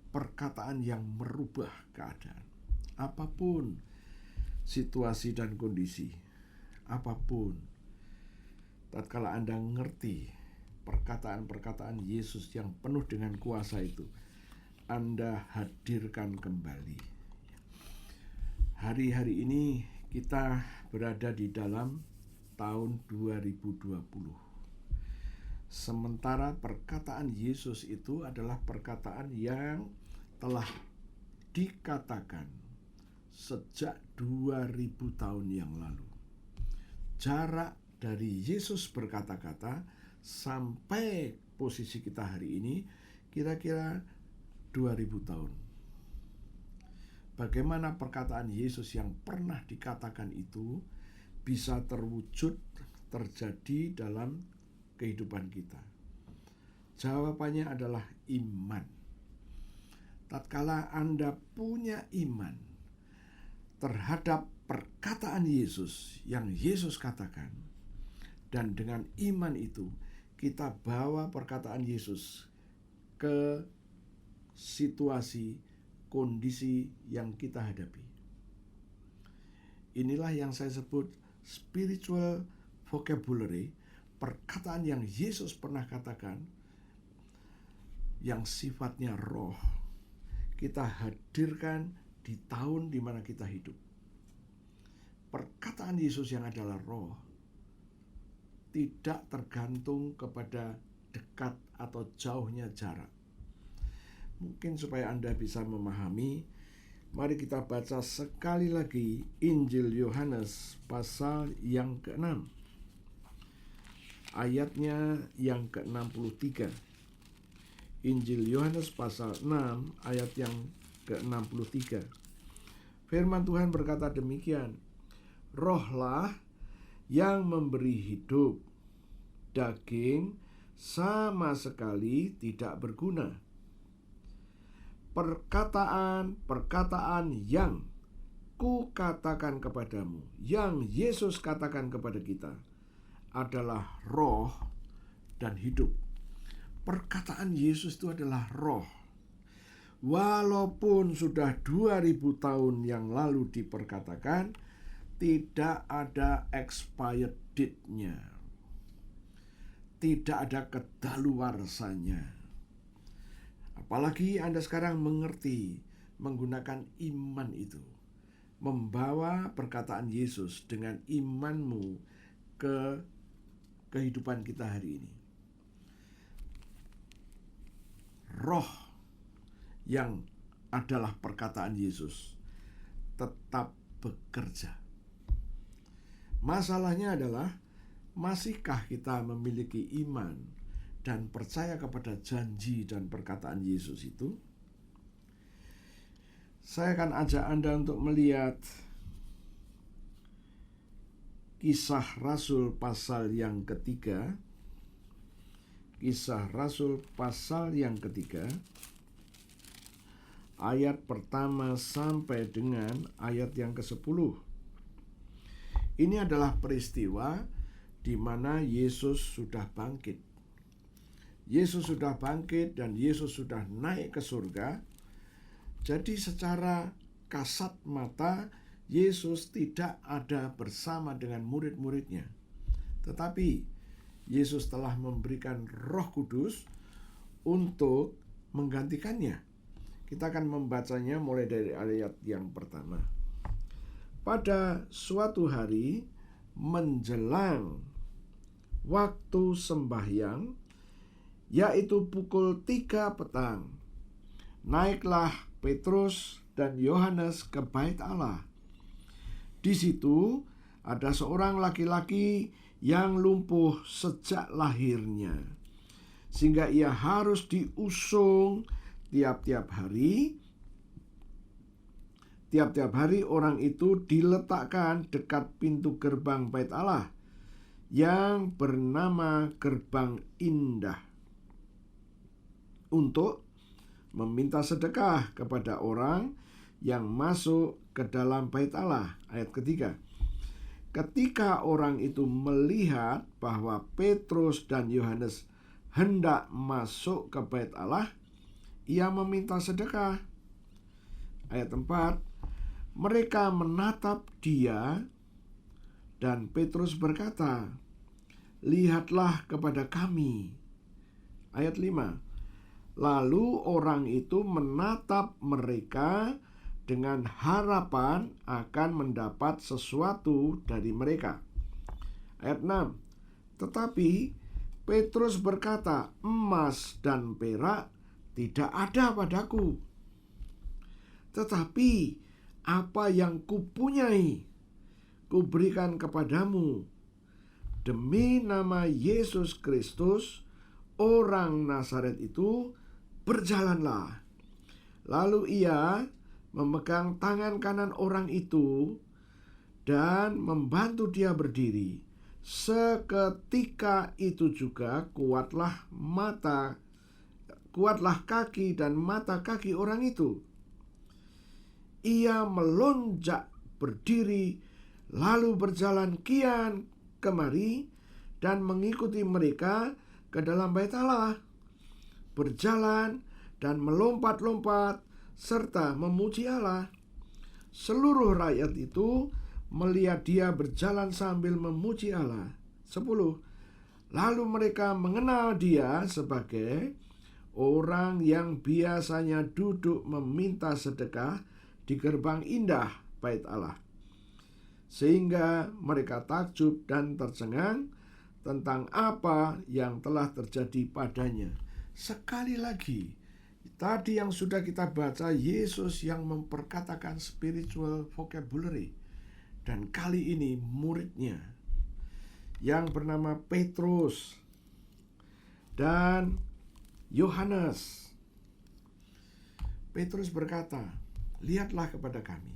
perkataan yang merubah keadaan. Apapun situasi dan kondisi, apapun, tatkala Anda ngerti perkataan-perkataan Yesus yang penuh dengan kuasa itu, Anda hadirkan kembali. Hari-hari ini kita berada di dalam tahun 2020. Sementara perkataan Yesus itu adalah perkataan yang telah dikatakan sejak 2000 tahun yang lalu. Jarak dari Yesus berkata-kata sampai posisi kita hari ini kira-kira 2000 tahun. Bagaimana perkataan Yesus yang pernah dikatakan itu bisa terwujud, terjadi dalam kehidupan kita? Jawabannya adalah iman. Tatkala Anda punya iman terhadap perkataan Yesus yang Yesus katakan, dan dengan iman itu kita bawa perkataan Yesus ke situasi, kondisi yang kita hadapi. Inilah yang saya sebut spiritual vocabulary, perkataan yang Yesus pernah katakan, yang sifatnya roh, kita hadirkan di tahun di mana kita hidup. Perkataan Yesus yang adalah roh tidak tergantung kepada dekat atau jauhnya jarak. Mungkin supaya Anda bisa memahami, mari kita baca sekali lagi Injil Yohanes pasal yang ke-6. Ayatnya yang ke-63. Injil Yohanes pasal 6 ayat yang ke-63. Firman Tuhan berkata demikian, Rohlah yang memberi hidup, daging sama sekali tidak berguna. Perkataan-perkataan yang kukatakan kepadamu, yang Yesus katakan kepada kita, adalah roh dan hidup. Perkataan Yesus itu adalah roh. Walaupun sudah 2000 tahun yang lalu diperkatakan, tidak ada expired date-nya, tidak ada kedaluarsanya. Apalagi Anda sekarang mengerti menggunakan iman itu, membawa perkataan Yesus dengan imanmu ke kehidupan kita hari ini. Roh yang adalah perkataan Yesus tetap bekerja. Masalahnya adalah, masihkah kita memiliki iman dan percaya kepada janji dan perkataan Yesus itu? Saya akan ajak Anda untuk melihat Kisah Rasul pasal yang ketiga. Kisah Rasul pasal yang ketiga, ayat pertama sampai dengan ayat yang ke-10. Ini adalah peristiwa di mana Yesus sudah bangkit. Yesus sudah bangkit dan Yesus sudah naik ke surga. Jadi secara kasat mata Yesus tidak ada bersama dengan murid-muridnya. Tetapi Yesus telah memberikan Roh Kudus untuk menggantikannya. Kita akan membacanya mulai dari ayat yang pertama. Pada suatu hari menjelang waktu sembahyang, yaitu pukul 3 petang, naiklah Petrus dan Yohanes ke bait Allah. Di situ ada seorang laki-laki yang lumpuh sejak lahirnya, sehingga ia harus diusung tiap-tiap hari. Tiap-tiap hari orang itu diletakkan dekat pintu gerbang bait Allah yang bernama Gerbang Indah untuk meminta sedekah kepada orang yang masuk ke dalam bait Allah. Ayat ketiga. Ketika orang itu melihat bahwa Petrus dan Yohanes hendak masuk ke bait Allah, ia meminta sedekah. Ayat 4. Mereka menatap dia dan Petrus berkata, "Lihatlah kepada kami." Ayat 5. Lalu orang itu menatap mereka dengan harapan akan mendapat sesuatu dari mereka. Ayat 6. Tetapi Petrus berkata, "Emas dan perak tidak ada padaku. Tetapi apa yang kupunyai, kuberikan kepadamu. Demi nama Yesus Kristus, orang Nazaret itu, berjalanlah." Lalu ia memegang tangan kanan orang itu dan membantu dia berdiri. Seketika itu juga kuatlah kaki dan mata kaki orang itu. Ia melonjak berdiri, lalu berjalan kian kemari dan mengikuti mereka ke dalam bait Allah, berjalan dan melompat-lompat serta memuji Allah. Seluruh rakyat itu melihat dia berjalan sambil memuji Allah. 10. Lalu mereka mengenal dia sebagai orang yang biasanya duduk meminta sedekah di gerbang indah bait Allah, sehingga mereka takjub dan tercengang tentang apa yang telah terjadi padanya. Sekali lagi, tadi yang sudah kita baca, Yesus yang memperkatakan spiritual vocabulary, dan kali ini muridnya yang bernama Petrus dan Yohanes. Petrus berkata, "Lihatlah kepada kami."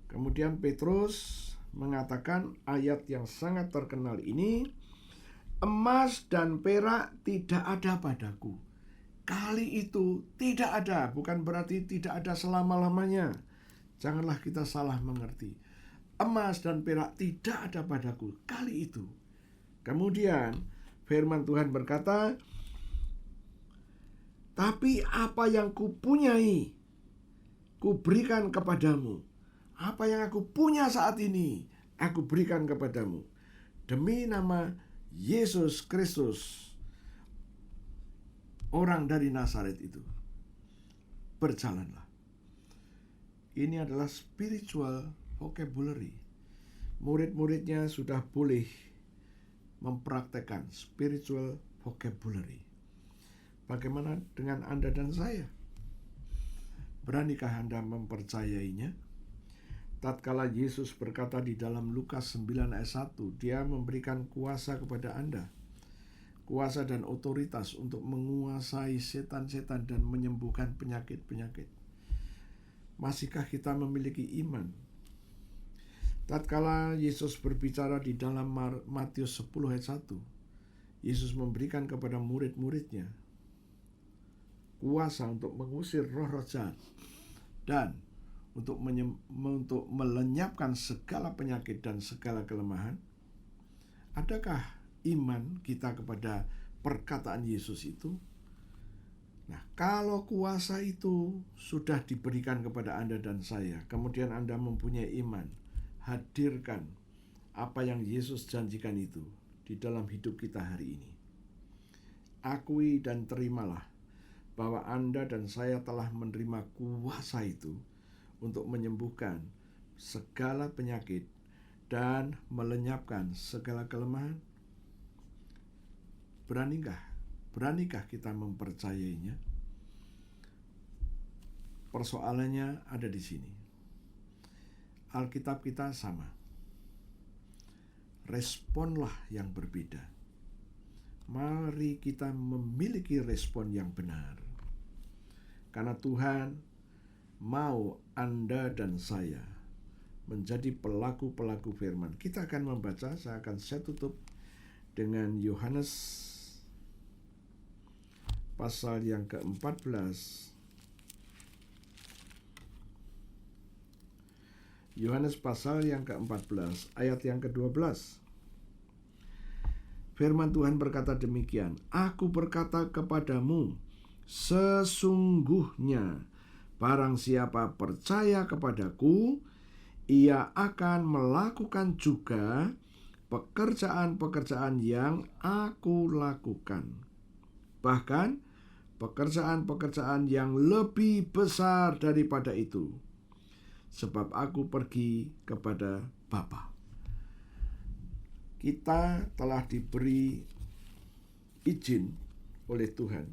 Kemudian Petrus mengatakan ayat yang sangat terkenal ini, "Emas dan perak tidak ada padaku." Kali itu tidak ada, bukan berarti tidak ada selama-lamanya. Janganlah kita salah mengerti. Emas dan perak tidak ada padaku kali itu. Kemudian firman Tuhan berkata, "Tapi apa yang kupunyai, kuberikan kepadamu." Apa yang aku punya saat ini, aku berikan kepadamu. Demi nama Yesus Kristus, orang dari Nazaret itu, berjalanlah. Ini adalah spiritual vocabulary. Murid-muridnya sudah boleh mempraktekkan spiritual vocabulary. Bagaimana dengan Anda dan saya? Beranikah Anda mempercayainya? Tatkala Yesus berkata di dalam Lukas 9 ayat 1, dia memberikan kuasa kepada Anda, kuasa dan otoritas untuk menguasai setan-setan dan menyembuhkan penyakit-penyakit. Masihkah kita memiliki iman? Tatkala Yesus berbicara di dalam Matius 10 ayat 1, Yesus memberikan kepada murid-muridnya kuasa untuk mengusir roh-roh jahat dan untuk melenyapkan segala penyakit dan segala kelemahan. Adakah iman kita kepada perkataan Yesus itu? Nah, kalau kuasa itu sudah diberikan kepada Anda dan saya, kemudian Anda mempunyai iman, hadirkan apa yang Yesus janjikan itu di dalam hidup kita hari ini. Akui dan terimalah bahwa Anda dan saya telah menerima kuasa itu untuk menyembuhkan segala penyakit dan melenyapkan segala kelemahan. Beranikah kita mempercayainya? Persoalannya ada di sini. Alkitab kita sama. Responlah yang berbeda. Mari kita memiliki respon yang benar. Karena Tuhan mau Anda dan saya menjadi pelaku-pelaku firman. Kita akan membaca, saya tutup dengan Yohanes pasal yang ke-14. Yohanes pasal yang ke-14 ayat yang ke-12. Firman Tuhan berkata demikian, Aku berkata kepadamu, sesungguhnya barang siapa percaya kepadaku, ia akan melakukan juga pekerjaan-pekerjaan yang aku lakukan. Bahkan pekerjaan-pekerjaan yang lebih besar daripada itu. Sebab aku pergi kepada Bapa. Kita telah diberi izin oleh Tuhan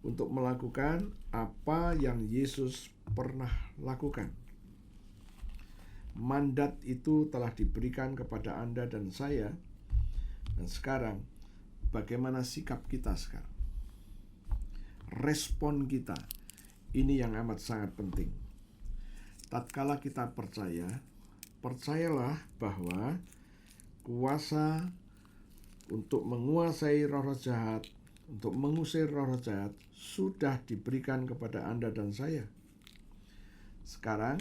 untuk melakukan apa yang Yesus pernah lakukan. Mandat itu telah diberikan kepada Anda dan saya. Dan sekarang, bagaimana sikap kita sekarang? Respon kita, ini yang amat sangat penting. Tatkala kita percaya, percayalah bahwa kuasa untuk menguasai roh-roh jahat, untuk mengusir roh-roh jahat, sudah diberikan kepada Anda dan saya. Sekarang,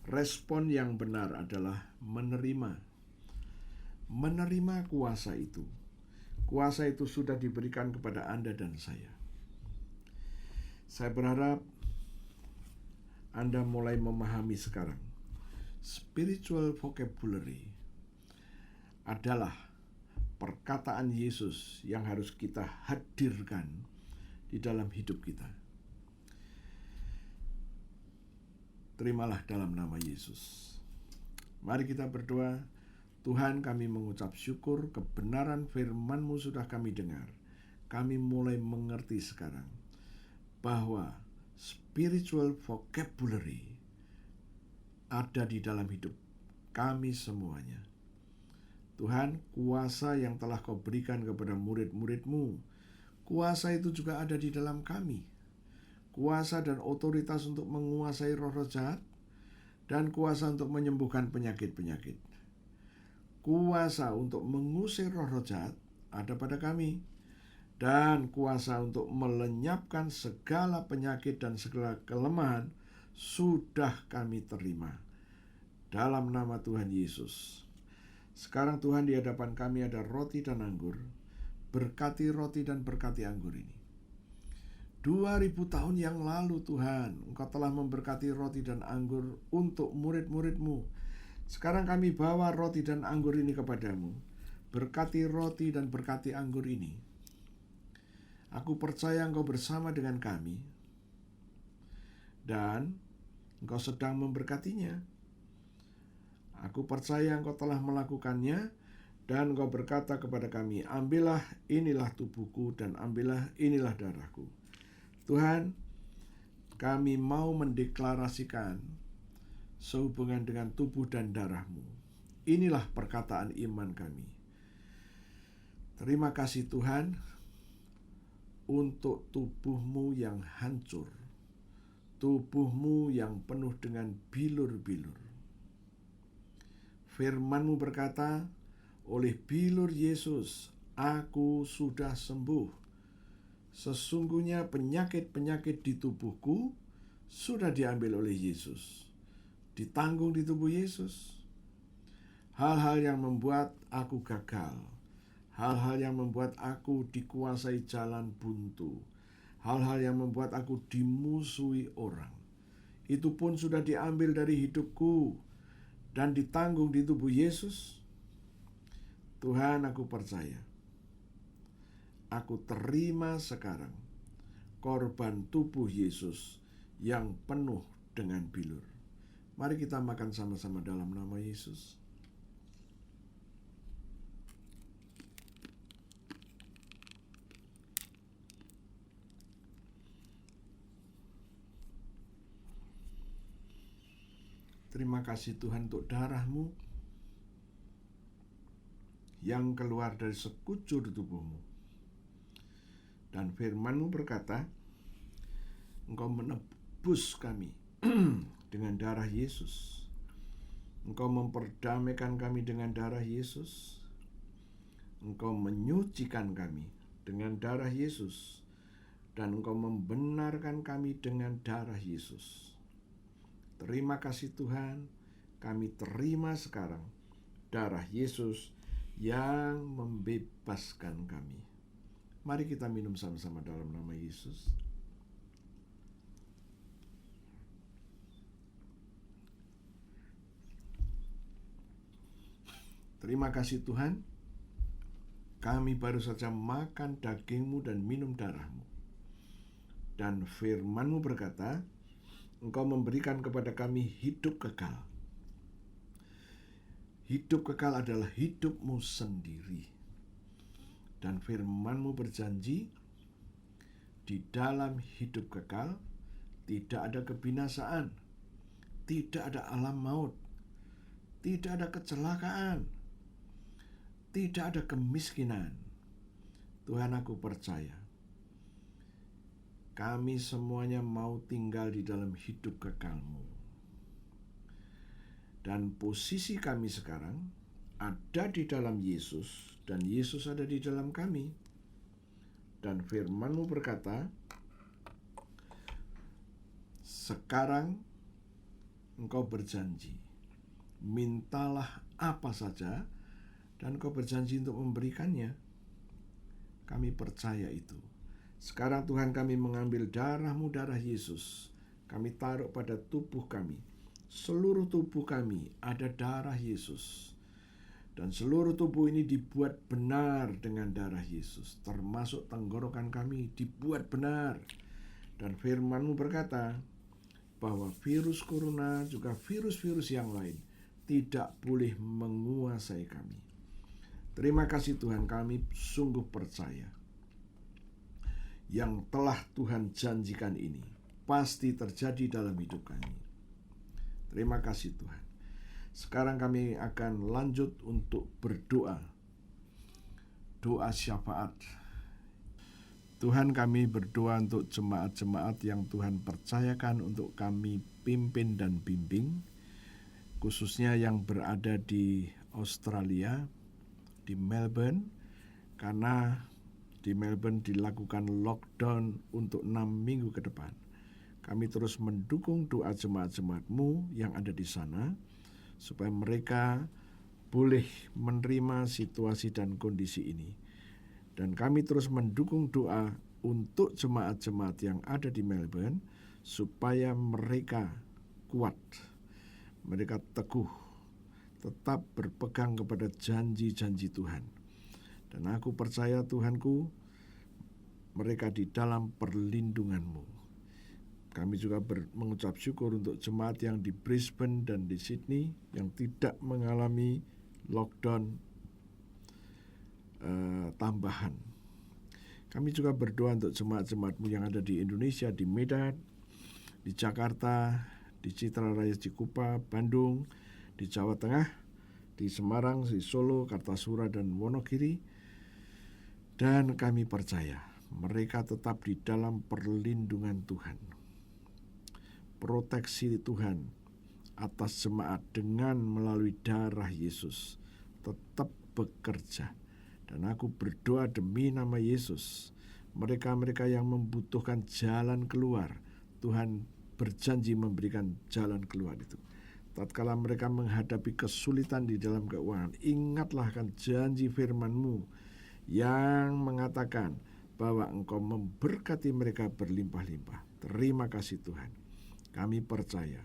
respon yang benar adalah menerima. Menerima kuasa itu. Kuasa itu sudah diberikan kepada Anda dan saya. Saya berharap Anda mulai memahami sekarang. Spiritual vocabulary adalah perkataan Yesus yang harus kita hadirkan di dalam hidup kita. Terimalah dalam nama Yesus. Mari kita berdoa. Tuhan, kami mengucap syukur kebenaran firman-Mu sudah kami dengar. Kami mulai mengerti sekarang bahwa spiritual vocabulary ada di dalam hidup kami semuanya. Tuhan, kuasa yang telah Kau berikan kepada murid-murid-Mu, kuasa itu juga ada di dalam kami. Kuasa dan otoritas untuk menguasai roh-roh jahat, dan kuasa untuk menyembuhkan penyakit-penyakit. Kuasa untuk mengusir roh-roh jahat ada pada kami. Dan kuasa untuk melenyapkan segala penyakit dan segala kelemahan sudah kami terima dalam nama Tuhan Yesus. Sekarang Tuhan, di hadapan kami ada roti dan anggur. Berkati roti dan berkati anggur ini. 2000 tahun yang lalu Tuhan, Engkau telah memberkati roti dan anggur untuk murid-murid-Mu. Sekarang kami bawa roti dan anggur ini kepadamu. Berkati roti dan berkati anggur ini. Aku percaya Engkau bersama dengan kami, dan Engkau sedang memberkatinya. Aku percaya Engkau telah melakukannya, dan Engkau berkata kepada kami, ambillah inilah tubuhku, dan ambillah inilah darahku. Tuhan, kami mau mendeklarasikan sehubungan dengan tubuh dan darah-Mu. Inilah perkataan iman kami. Terima kasih Tuhan, untuk tubuh-Mu yang hancur, tubuh-Mu yang penuh dengan bilur-bilur. Firman-Mu berkata, oleh bilur Yesus, aku sudah sembuh. Sesungguhnya penyakit-penyakit di tubuhku sudah diambil oleh Yesus, ditanggung di tubuh Yesus. Hal-hal yang membuat aku gagal, hal-hal yang membuat aku dikuasai jalan buntu, hal-hal yang membuat aku dimusuhi orang, itu pun sudah diambil dari hidupku dan ditanggung di tubuh Yesus. Tuhan, aku percaya. Aku terima sekarang korban tubuh Yesus yang penuh dengan bilur. Mari kita makan sama-sama dalam nama Yesus. Terima kasih Tuhan untuk darah-Mu yang keluar dari sekujur tubuh-Mu. Dan firman-Mu berkata, Engkau menebus kami dengan darah Yesus. Engkau memperdamaikan kami dengan darah Yesus. Engkau menyucikan kami dengan darah Yesus. Dan Engkau membenarkan kami dengan darah Yesus. Terima kasih Tuhan, kami terima sekarang darah Yesus yang membebaskan kami. Mari kita minum sama-sama dalam nama Yesus. Terima kasih Tuhan, kami baru saja makan daging-Mu dan minum darah-Mu. Dan firman-Mu berkata, Engkau memberikan kepada kami hidup kekal. Hidup kekal adalah hidup-Mu sendiri. Dan firman-Mu berjanji, di dalam hidup kekal tidak ada kebinasaan, tidak ada alam maut, tidak ada kecelakaan, tidak ada kemiskinan. Tuhan, aku percaya kami semuanya mau tinggal di dalam hidup kekal-Mu. Dan posisi kami sekarang ada di dalam Yesus, dan Yesus ada di dalam kami. Dan firman-Mu berkata, sekarang Engkau berjanji, mintalah apa saja, dan Engkau berjanji untuk memberikannya. Kami percaya itu. Sekarang Tuhan, kami mengambil darah-Mu, darah Yesus. Kami taruh pada tubuh kami. Seluruh tubuh kami ada darah Yesus. Dan seluruh tubuh ini dibuat benar dengan darah Yesus. Termasuk tenggorokan kami dibuat benar. Dan firman-Mu berkata bahwa virus corona juga virus-virus yang lain tidak boleh menguasai kami. Terima kasih Tuhan, kami sungguh percaya yang telah Tuhan janjikan ini pasti terjadi dalam hidup kami. Terima kasih Tuhan. Sekarang kami akan lanjut untuk berdoa. Doa syafaat. Tuhan, kami berdoa untuk jemaat-jemaat yang Tuhan percayakan untuk kami pimpin dan bimbing, khususnya yang berada di Australia, di Melbourne, karena di Melbourne dilakukan lockdown untuk 6 minggu ke depan. Kami terus mendukung doa jemaat-jemaat-Mu yang ada di sana, supaya mereka boleh menerima situasi dan kondisi ini. Dan kami terus mendukung doa untuk jemaat-jemaat yang ada di Melbourne, supaya mereka kuat, mereka teguh, tetap berpegang kepada janji-janji Tuhan. Dan aku percaya Tuhanku, mereka di dalam perlindungan-Mu. Kami juga mengucap syukur untuk jemaat yang di Brisbane dan di Sydney yang tidak mengalami lockdown tambahan. Kami juga berdoa untuk jemaat-jemaat-Mu yang ada di Indonesia, di Medan, di Jakarta, di Citra Raya Cikupa, Bandung, di Jawa Tengah, di Semarang, di Solo, Kartasura, dan Wonogiri. Dan kami percaya mereka tetap di dalam perlindungan Tuhan. Proteksi Tuhan atas jemaat dengan melalui darah Yesus tetap bekerja. Dan aku berdoa demi nama Yesus, mereka-mereka yang membutuhkan jalan keluar, Tuhan berjanji memberikan jalan keluar itu. Tatkala mereka menghadapi kesulitan di dalam keuangan, ingatlah akan janji firman-Mu yang mengatakan bahwa Engkau memberkati mereka berlimpah-limpah. Terima kasih Tuhan, kami percaya.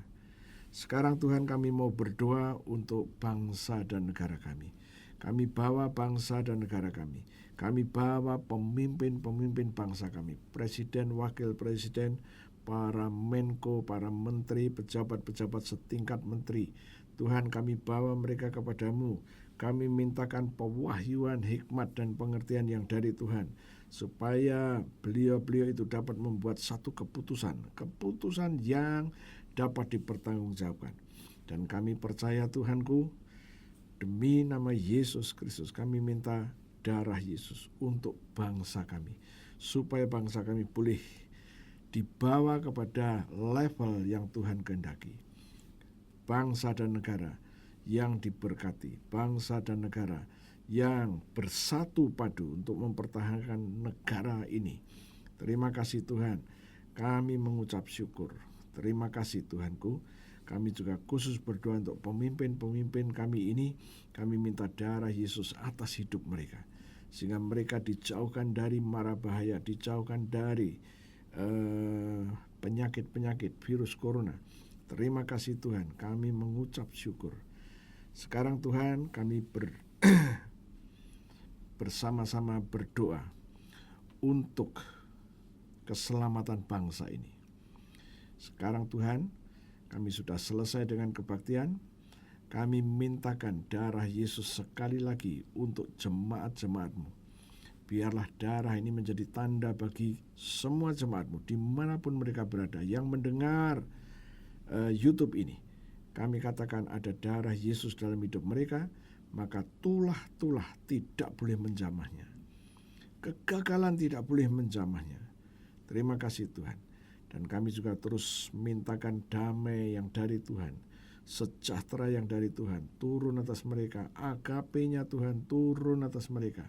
Sekarang Tuhan, kami mau berdoa untuk bangsa dan negara kami. Kami bawa bangsa dan negara kami. Kami bawa pemimpin-pemimpin bangsa kami, presiden, wakil presiden, para menko, para menteri, pejabat-pejabat setingkat menteri. Tuhan, kami bawa mereka kepadamu. Kami mintakan pewahyuan, hikmat, dan pengertian yang dari Tuhan, supaya beliau-beliau itu dapat membuat satu keputusan yang dapat dipertanggungjawabkan. Dan kami percaya Tuhanku, demi nama Yesus Kristus kami minta darah Yesus untuk bangsa kami, supaya bangsa kami boleh dibawa kepada level yang Tuhan kehendaki. Bangsa dan negara yang diberkati, bangsa dan negara yang bersatu padu untuk mempertahankan negara ini. Terima kasih Tuhan, kami mengucap syukur. Terima kasih Tuhanku. Kami juga khusus berdoa untuk pemimpin-pemimpin kami ini. Kami minta darah Yesus atas hidup mereka, sehingga mereka dijauhkan dari mara bahaya, dijauhkan dari penyakit-penyakit virus corona. Terima kasih Tuhan, kami mengucap syukur. Sekarang Tuhan, kami bersama-sama berdoa untuk keselamatan bangsa ini. Sekarang Tuhan, kami sudah selesai dengan kebaktian. Kami mintakan darah Yesus sekali lagi untuk jemaat-jemaat-Mu. Biarlah darah ini menjadi tanda bagi semua jemaat-Mu dimanapun mereka berada yang mendengar YouTube ini. Kami katakan ada darah Yesus dalam hidup mereka, maka tulah-tulah tidak boleh menjamahnya. Kegagalan tidak boleh menjamahnya. Terima kasih Tuhan. Dan kami juga terus mintakan damai yang dari Tuhan, sejahtera yang dari Tuhan turun atas mereka, agape-nya Tuhan turun atas mereka.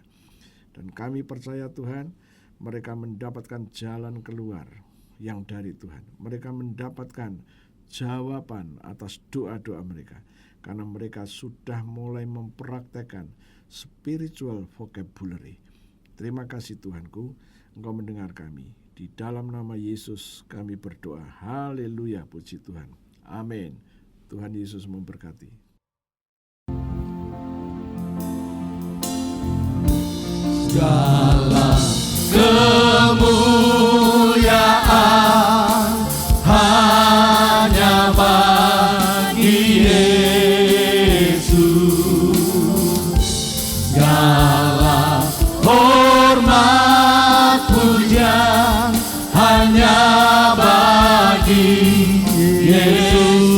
Dan kami percaya Tuhan, mereka mendapatkan jalan keluar yang dari Tuhan. Mereka mendapatkan jawaban atas doa-doa mereka, karena mereka sudah mulai mempraktekkan spiritual vocabulary. Terima kasih Tuhanku, Engkau mendengar kami. Di dalam nama Yesus kami berdoa. Haleluya, puji Tuhan. Amin. Tuhan Yesus memberkati. Segala kemuliaan hanya bagi Yesus. Segala hormat pujian hanya bagi Yesus.